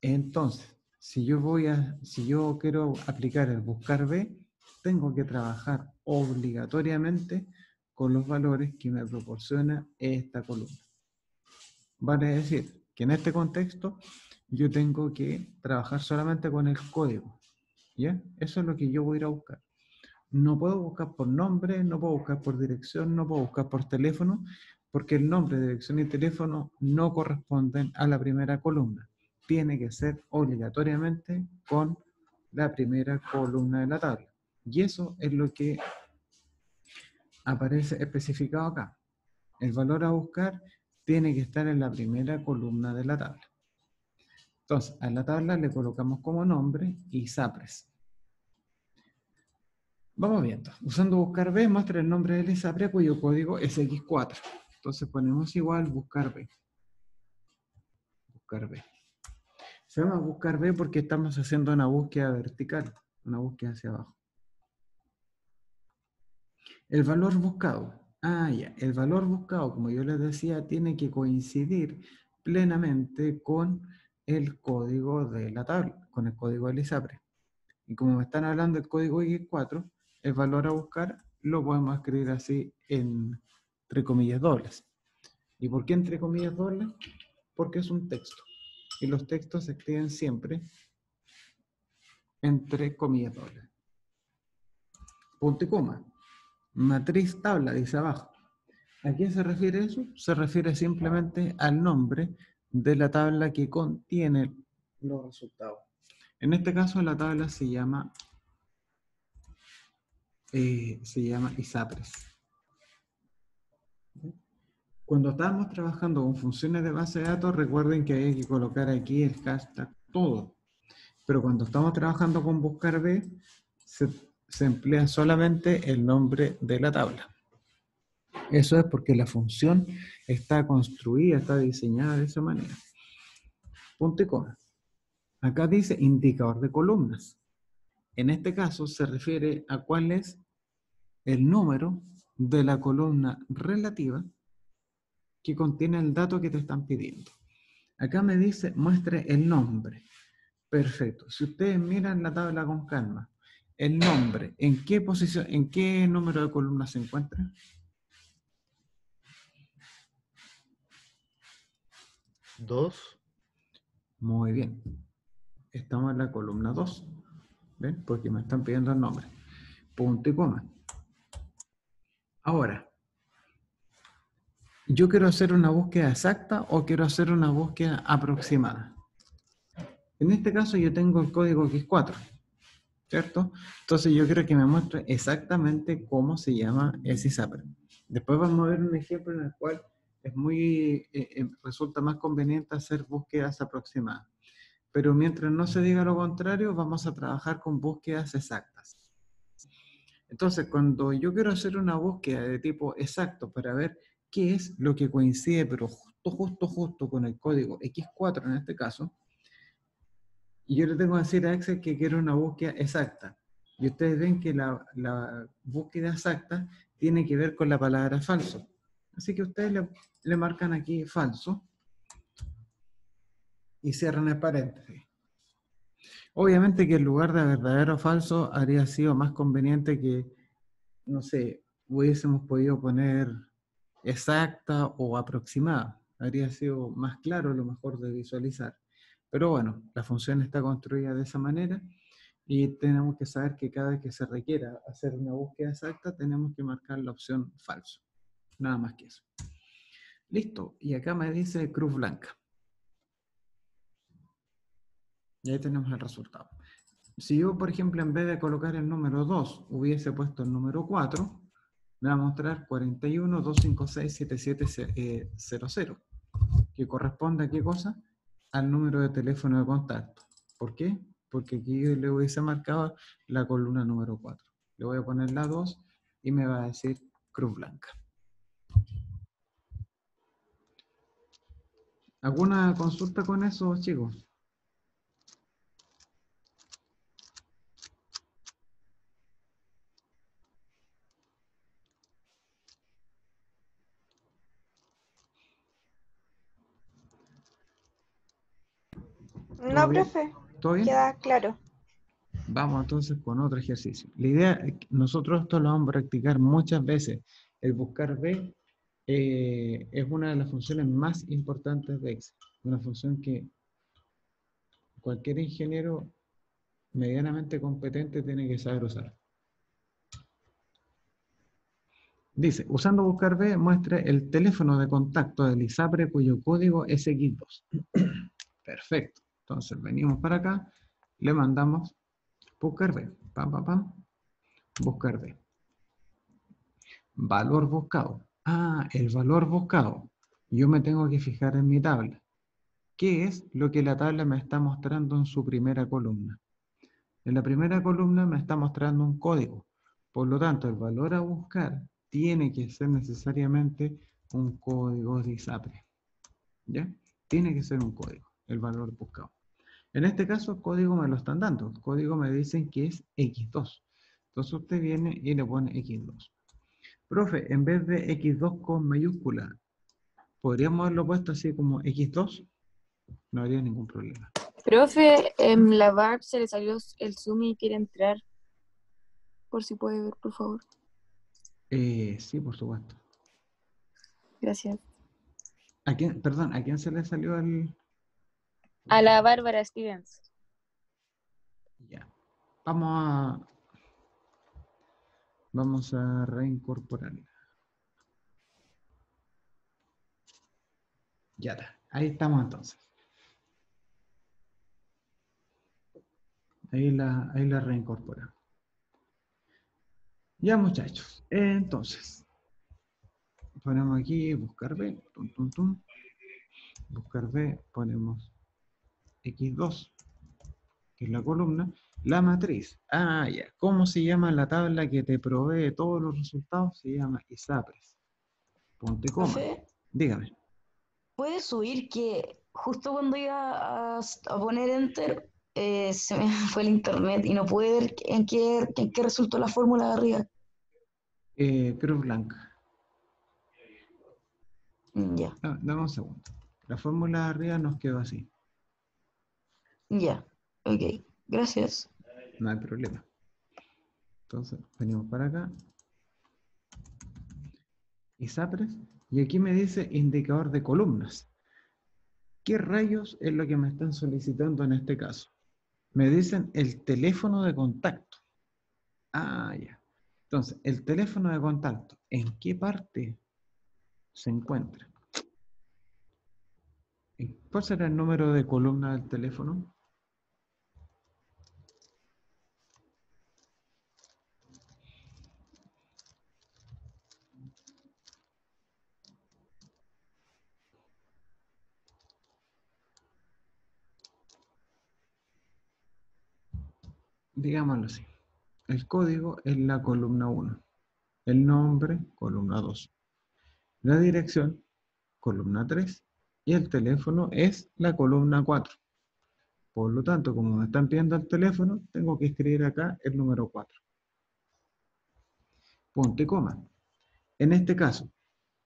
Entonces, si yo quiero aplicar el buscar B, tengo que trabajar obligatoriamente con los valores que me proporciona esta columna. Vale decir que en este contexto yo tengo que trabajar solamente con el código, ¿ya? Eso es lo que yo voy a ir a buscar. No puedo buscar por nombre, no puedo buscar por dirección, no puedo buscar por teléfono, porque el nombre, dirección y teléfono no corresponden a la primera columna. Tiene que ser obligatoriamente con la primera columna de la tabla. Y eso es lo que aparece especificado acá. El valor a buscar tiene que estar en la primera columna de la tabla. Entonces, a la tabla le colocamos como nombre ISAPRES. Vamos viendo. Usando buscar B, muestra el nombre del ISAPRE cuyo código es X4. Entonces ponemos igual buscar B. Buscar B. Se llama buscar B porque estamos haciendo una búsqueda vertical, una búsqueda hacia abajo. El valor buscado. Ya. El valor buscado, como yo les decía, tiene que coincidir plenamente con el código de la tabla, con el código del ISAPRE. Y como me están hablando del código X4, el valor a buscar lo podemos escribir así entre comillas dobles. ¿Y por qué entre comillas dobles? Porque es un texto. y los textos se escriben siempre entre comillas dobles. Punto y coma. Matriz tabla, dice abajo. ¿A qué se refiere eso? Se refiere simplemente al nombre de la tabla que contiene los resultados. En este caso la tabla se llama ISAPRES. Cuando estamos trabajando con funciones de base de datos, recuerden que hay que colocar aquí el hashtag todo. Pero cuando estamos trabajando con buscar B, se emplea solamente el nombre de la tabla. Eso es porque la función está construida, está diseñada de esa manera. Punto y coma. Acá dice indicador de columnas. En este caso se refiere a cuál es el número de la columna relativa que contiene el dato que te están pidiendo. Acá me dice muestre el nombre. Perfecto. Si ustedes miran la tabla con calma, el nombre, ¿en qué posición, en qué número de columnas se encuentra? Dos. Muy bien. Estamos en la columna 2. ¿Ven? Porque me están pidiendo el nombre. Punto y coma. Ahora, ¿yo quiero hacer una búsqueda exacta o quiero hacer una búsqueda aproximada? En este caso yo tengo el código X4, ¿cierto? Entonces yo quiero que me muestre exactamente cómo se llama ese ISAPRES. Después vamos a ver un ejemplo en el cual es resulta más conveniente hacer búsquedas aproximadas. Pero mientras no se diga lo contrario, vamos a trabajar con búsquedas exactas. Entonces, cuando yo quiero hacer una búsqueda de tipo exacto para ver qué es lo que coincide, pero justo con el código X4 en este caso, y yo le tengo que decir a Excel que quiero una búsqueda exacta. Y ustedes ven que la búsqueda exacta tiene que ver con la palabra falso. Así que ustedes le marcan aquí falso y cierran el paréntesis. Obviamente que en lugar de verdadero o falso habría sido más conveniente que, no sé, hubiésemos podido poner exacta o aproximada. Habría sido más claro, lo mejor de visualizar. Pero bueno, la función está construida de esa manera y tenemos que saber que cada vez que se requiera hacer una búsqueda exacta, tenemos que marcar la opción falso. Nada más que eso. Listo. Y acá me dice cruz blanca. Y ahí tenemos el resultado. Si yo, por ejemplo, en vez de colocar el número 2, hubiese puesto el número 4, me va a mostrar 41-256-7700, que corresponde a qué cosa? Al número de teléfono de contacto. ¿Por qué? Porque aquí yo le hubiese marcado la columna número 4. Le voy a poner la 2 y me va a decir cruz blanca. ¿Alguna consulta con eso, chicos? No, bien? profe, ¿Todo bien? queda claro. Vamos entonces con otro ejercicio. La idea es que nosotros esto lo vamos a practicar muchas veces. El buscar B es una de las funciones más importantes de Excel. Una función que cualquier ingeniero medianamente competente tiene que saber usar. Dice, usando buscar B, muestre el teléfono de contacto del ISAPRE cuyo código es X2. Perfecto. Entonces venimos para acá, le mandamos buscar B. Pam, pam, pam. Buscar B. Valor buscado. Ah, el valor buscado. Yo me tengo que fijar en mi tabla. ¿Qué es lo que la tabla me está mostrando en su primera columna? En la primera columna me está mostrando un código. Por lo tanto, el valor a buscar tiene que ser necesariamente un código de ISAPRE. ¿Ya? Tiene que ser un código, el valor buscado. En este caso, el código me lo están dando. El código me dicen que es X2. Entonces usted viene y le pone X2. Profe, en vez de X2 con mayúscula, ¿podríamos haberlo puesto así como X2? No habría ningún problema. Profe, la Barb se le salió el Zoom y quiere entrar. Por si puede ver, por favor. Sí, por supuesto. Gracias. Perdón, ¿a quién se le salió el...? A la Bárbara Stevens. Ya. Vamos a reincorporarla. Ya está. Ahí estamos entonces. Ahí la reincorporamos. Ya, muchachos. Entonces, ponemos aquí buscar B. Tum, tum, tum. Buscar B, ponemos X2, que es la columna. La matriz. Ah, ya. ¿Cómo se llama la tabla que te provee todos los resultados? Se llama ISAPRES. Ponte coma. Profe, Dígame. ¿puede subir que justo cuando iba a poner enter, se me fue el internet y no pude ver en qué resultó la fórmula de arriba? Cruz blanca. Ya, Dame un segundo. La fórmula de arriba nos quedó así. ya, ok, gracias. No hay problema. Entonces, venimos para acá. ISAPRES. Y aquí me dice indicador de columnas. ¿Qué rayos es lo que me están solicitando en este caso? Me dicen el teléfono de contacto. Ah, ya. Entonces, el teléfono de contacto, ¿en qué parte se encuentra? ¿Cuál será el número de columna del teléfono? Digámoslo así. El código es la columna 1. El nombre, columna 2. La dirección, columna 3. Y el teléfono es la columna 4. Por lo tanto, como me están pidiendo el teléfono, tengo que escribir acá el número 4. Punto y coma. En este caso,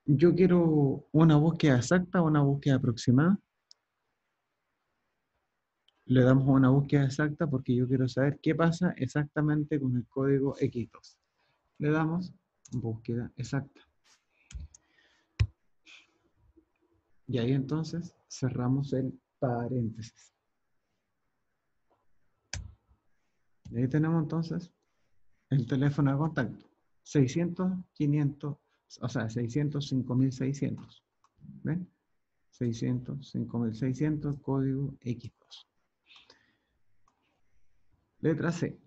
yo quiero una búsqueda exacta o una búsqueda aproximada. Le damos una búsqueda exacta porque yo quiero saber qué pasa exactamente con el código X2. Le damos búsqueda exacta. Y ahí entonces cerramos el paréntesis. Y ahí tenemos entonces el teléfono de contacto. 600, 500, o sea, 605.600. ¿Ven? 605.600, código X2. Letra C.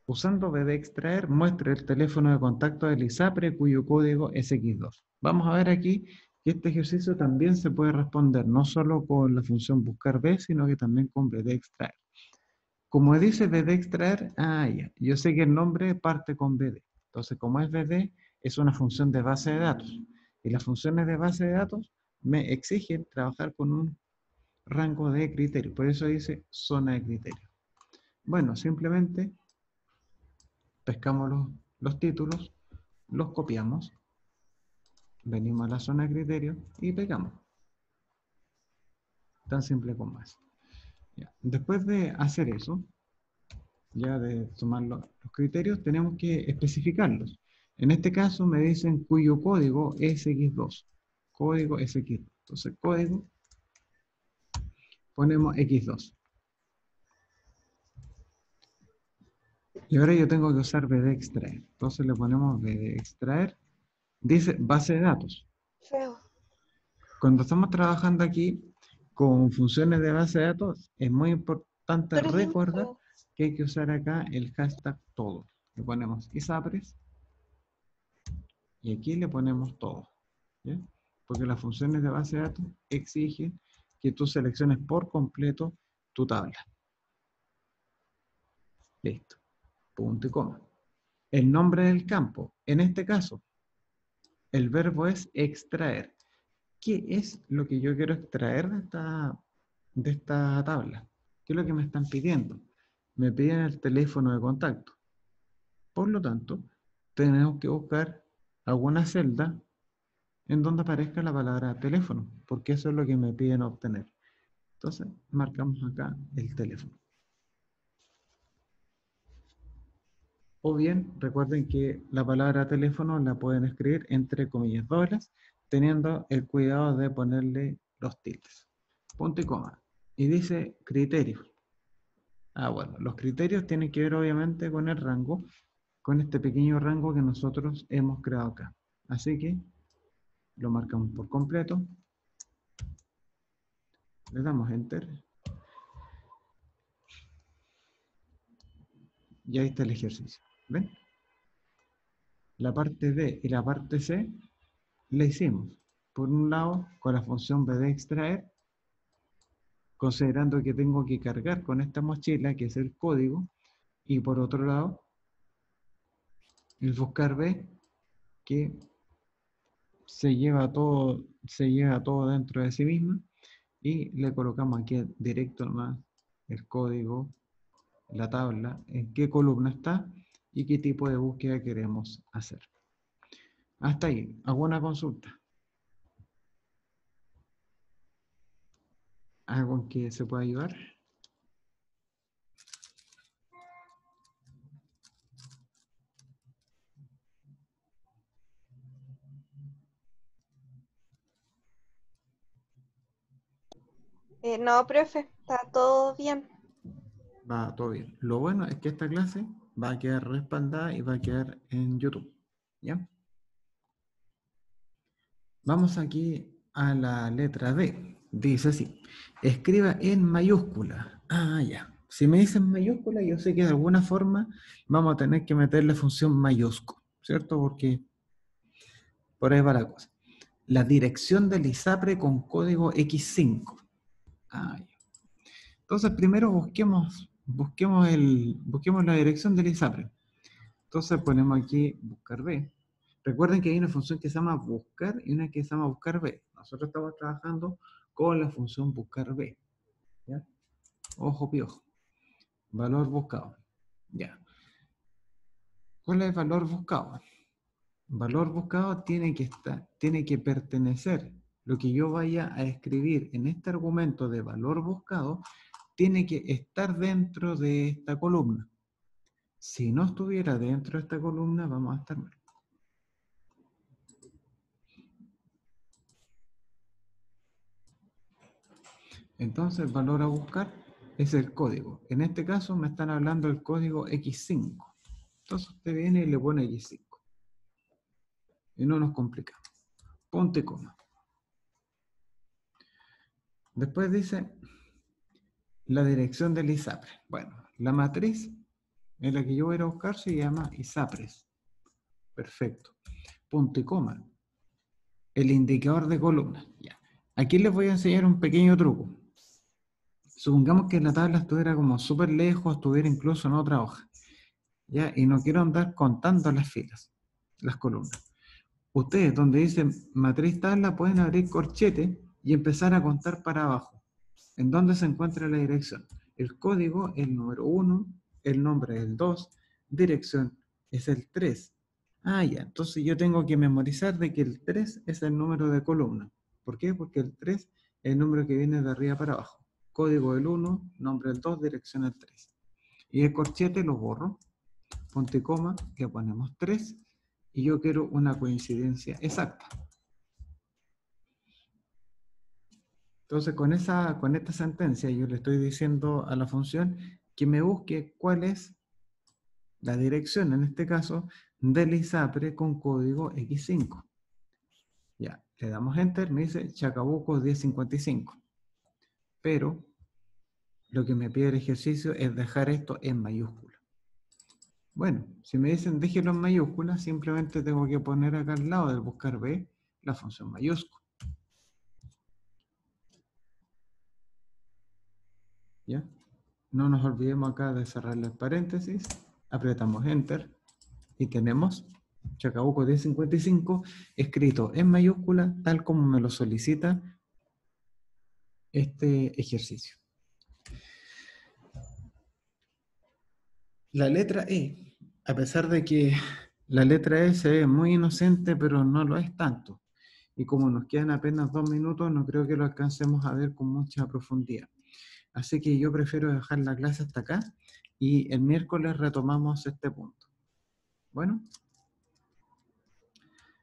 Usando B de extraer, muestre el teléfono de contacto del ISAPRE cuyo código es X2. Vamos a ver aquí que este ejercicio también se puede responder no solo con la función buscar B, sino que también con B de extraer. Como dice B de extraer, ya, yo sé que el nombre parte con BD. Entonces, como es BD, es una función de base de datos. Y las funciones de base de datos me exigen trabajar con un rango de criterio. Por eso dice zona de criterio. Bueno, simplemente pescamos los títulos, los copiamos, venimos a la zona de criterio y pegamos. Tan simple como es. Ya. Después de hacer eso, ya de sumar los criterios, tenemos que especificarlos. En este caso me dicen cuyo código es X2. Código es X2. Entonces, código, ponemos X2. Y ahora yo tengo que usar B de extraer. Entonces le ponemos B de extraer. Dice base de datos. Feo. Cuando estamos trabajando aquí con funciones de base de datos, es muy importante Pero bien recordar feo. que hay que usar acá el hashtag todo. Le ponemos ISAPRES y aquí le ponemos todo. ¿Ya? Porque las funciones de base de datos exigen que tú selecciones por completo tu tabla. Listo. Punto y coma. El nombre del campo. En este caso, el verbo es extraer. ¿Qué es lo que yo quiero extraer de esta tabla? ¿Qué es lo que me están pidiendo? Me piden el teléfono de contacto. Por lo tanto, tenemos que buscar alguna celda en donde aparezca la palabra teléfono, porque eso es lo que me piden obtener. Entonces, marcamos acá el teléfono. O bien, recuerden que la palabra teléfono la pueden escribir entre comillas dobles, teniendo el cuidado de ponerle los tildes. Punto y coma. y dice criterios. Bueno, los criterios tienen que ver obviamente con el rango, con este pequeño rango que nosotros hemos creado acá. Así que lo marcamos por completo, le damos Enter, y ahí está el ejercicio. ¿Ven? La parte D y la parte C la hicimos. Por un lado, con la función BD extraer, considerando que tengo que cargar con esta mochila, que es el código, y por otro lado, el buscar B, que se lleva todo dentro de sí misma, y le colocamos aquí directo nomás el código, la tabla, en qué columna está y qué tipo de búsqueda queremos hacer. Hasta ahí, ¿alguna consulta? ¿Algo en que se pueda ayudar? No, profe, está todo bien. Va todo bien. Lo bueno es que esta clase va a quedar respaldada y va a quedar en YouTube. ¿Ya? Vamos aquí a la letra D. Dice así: escriba en mayúscula. Ya. Si me dicen mayúscula, yo sé que de alguna forma vamos a tener que meter la función mayúscula, ¿cierto? Porque por ahí va la cosa. La dirección del ISAPRE con código X5. Ya. Entonces, primero busquemos la dirección del ISAPRE. Entonces ponemos aquí buscar B. Recuerden que hay una función que se llama buscar y una que se llama buscar B. Nosotros estamos trabajando con la función buscar B. ¿Ya? Ojo piojo. Valor buscado. Ya. ¿Cuál es el valor buscado? Valor buscado tiene que pertenecer. Lo que yo vaya a escribir en este argumento de valor buscado tiene que estar dentro de esta columna. Si no estuviera dentro de esta columna, vamos a estar mal. Entonces, el valor a buscar es el código. En este caso me están hablando del código X5. Entonces usted viene y le pone X5. Y no nos complicamos. Punto y coma. Después dice la dirección del ISAPRE. Bueno, la matriz en la que yo voy a ir a buscar se llama ISAPRES. Perfecto. Punto y coma. El indicador de columna. Ya. Aquí les voy a enseñar un pequeño truco. Supongamos que la tabla estuviera como súper lejos, estuviera incluso en otra hoja. ¿Ya? Y no quiero andar contando las filas, las columnas. Ustedes, donde dice matriz tabla, pueden abrir corchete y empezar a contar para abajo. ¿En dónde se encuentra la dirección? El código, el número 1, el nombre es el 2, dirección es el 3. Ya, entonces yo tengo que memorizar de que el 3 es el número de columna. ¿Por qué? Porque el 3 es el número que viene de arriba para abajo. Código el 1, nombre el 2, dirección el 3. Y el corchete lo borro. Punto y coma, le ponemos 3 y yo quiero una coincidencia exacta. Entonces con esta sentencia yo le estoy diciendo a la función que me busque cuál es la dirección, en este caso, del ISAPRE con código X5. Ya, le damos Enter, me dice Chacabuco 1055. Pero lo que me pide el ejercicio es dejar esto en mayúscula. Bueno, si me dicen déjelo en mayúscula, simplemente tengo que poner acá al lado del buscar B la función mayúscula. ¿Ya? No nos olvidemos acá de cerrar las paréntesis, apretamos Enter y tenemos Chacabuco 1055 escrito en mayúscula tal como me lo solicita este ejercicio. La letra E, a pesar de que la letra E se ve muy inocente, pero no lo es tanto. Y como nos quedan apenas 2 minutos, no creo que lo alcancemos a ver con mucha profundidad. Así que yo prefiero dejar la clase hasta acá y el miércoles retomamos este punto. Bueno,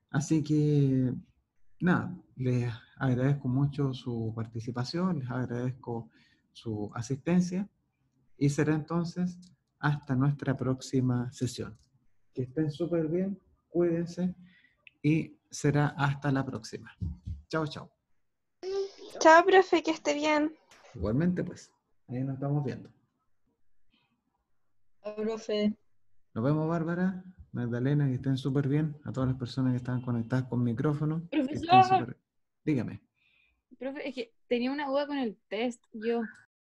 así que nada, les agradezco mucho su participación, les agradezco su asistencia y será entonces hasta nuestra próxima sesión. Que estén súper bien, cuídense y será hasta la próxima. Chao, chao. Chao, profe, que esté bien. Igualmente, pues, ahí nos estamos viendo. Profe. Nos vemos, Bárbara, Magdalena, que estén súper bien. A todas las personas que están conectadas con micrófono. Que estén Profesor. súper... Dígame. Profe, es que tenía una duda con el test, yo.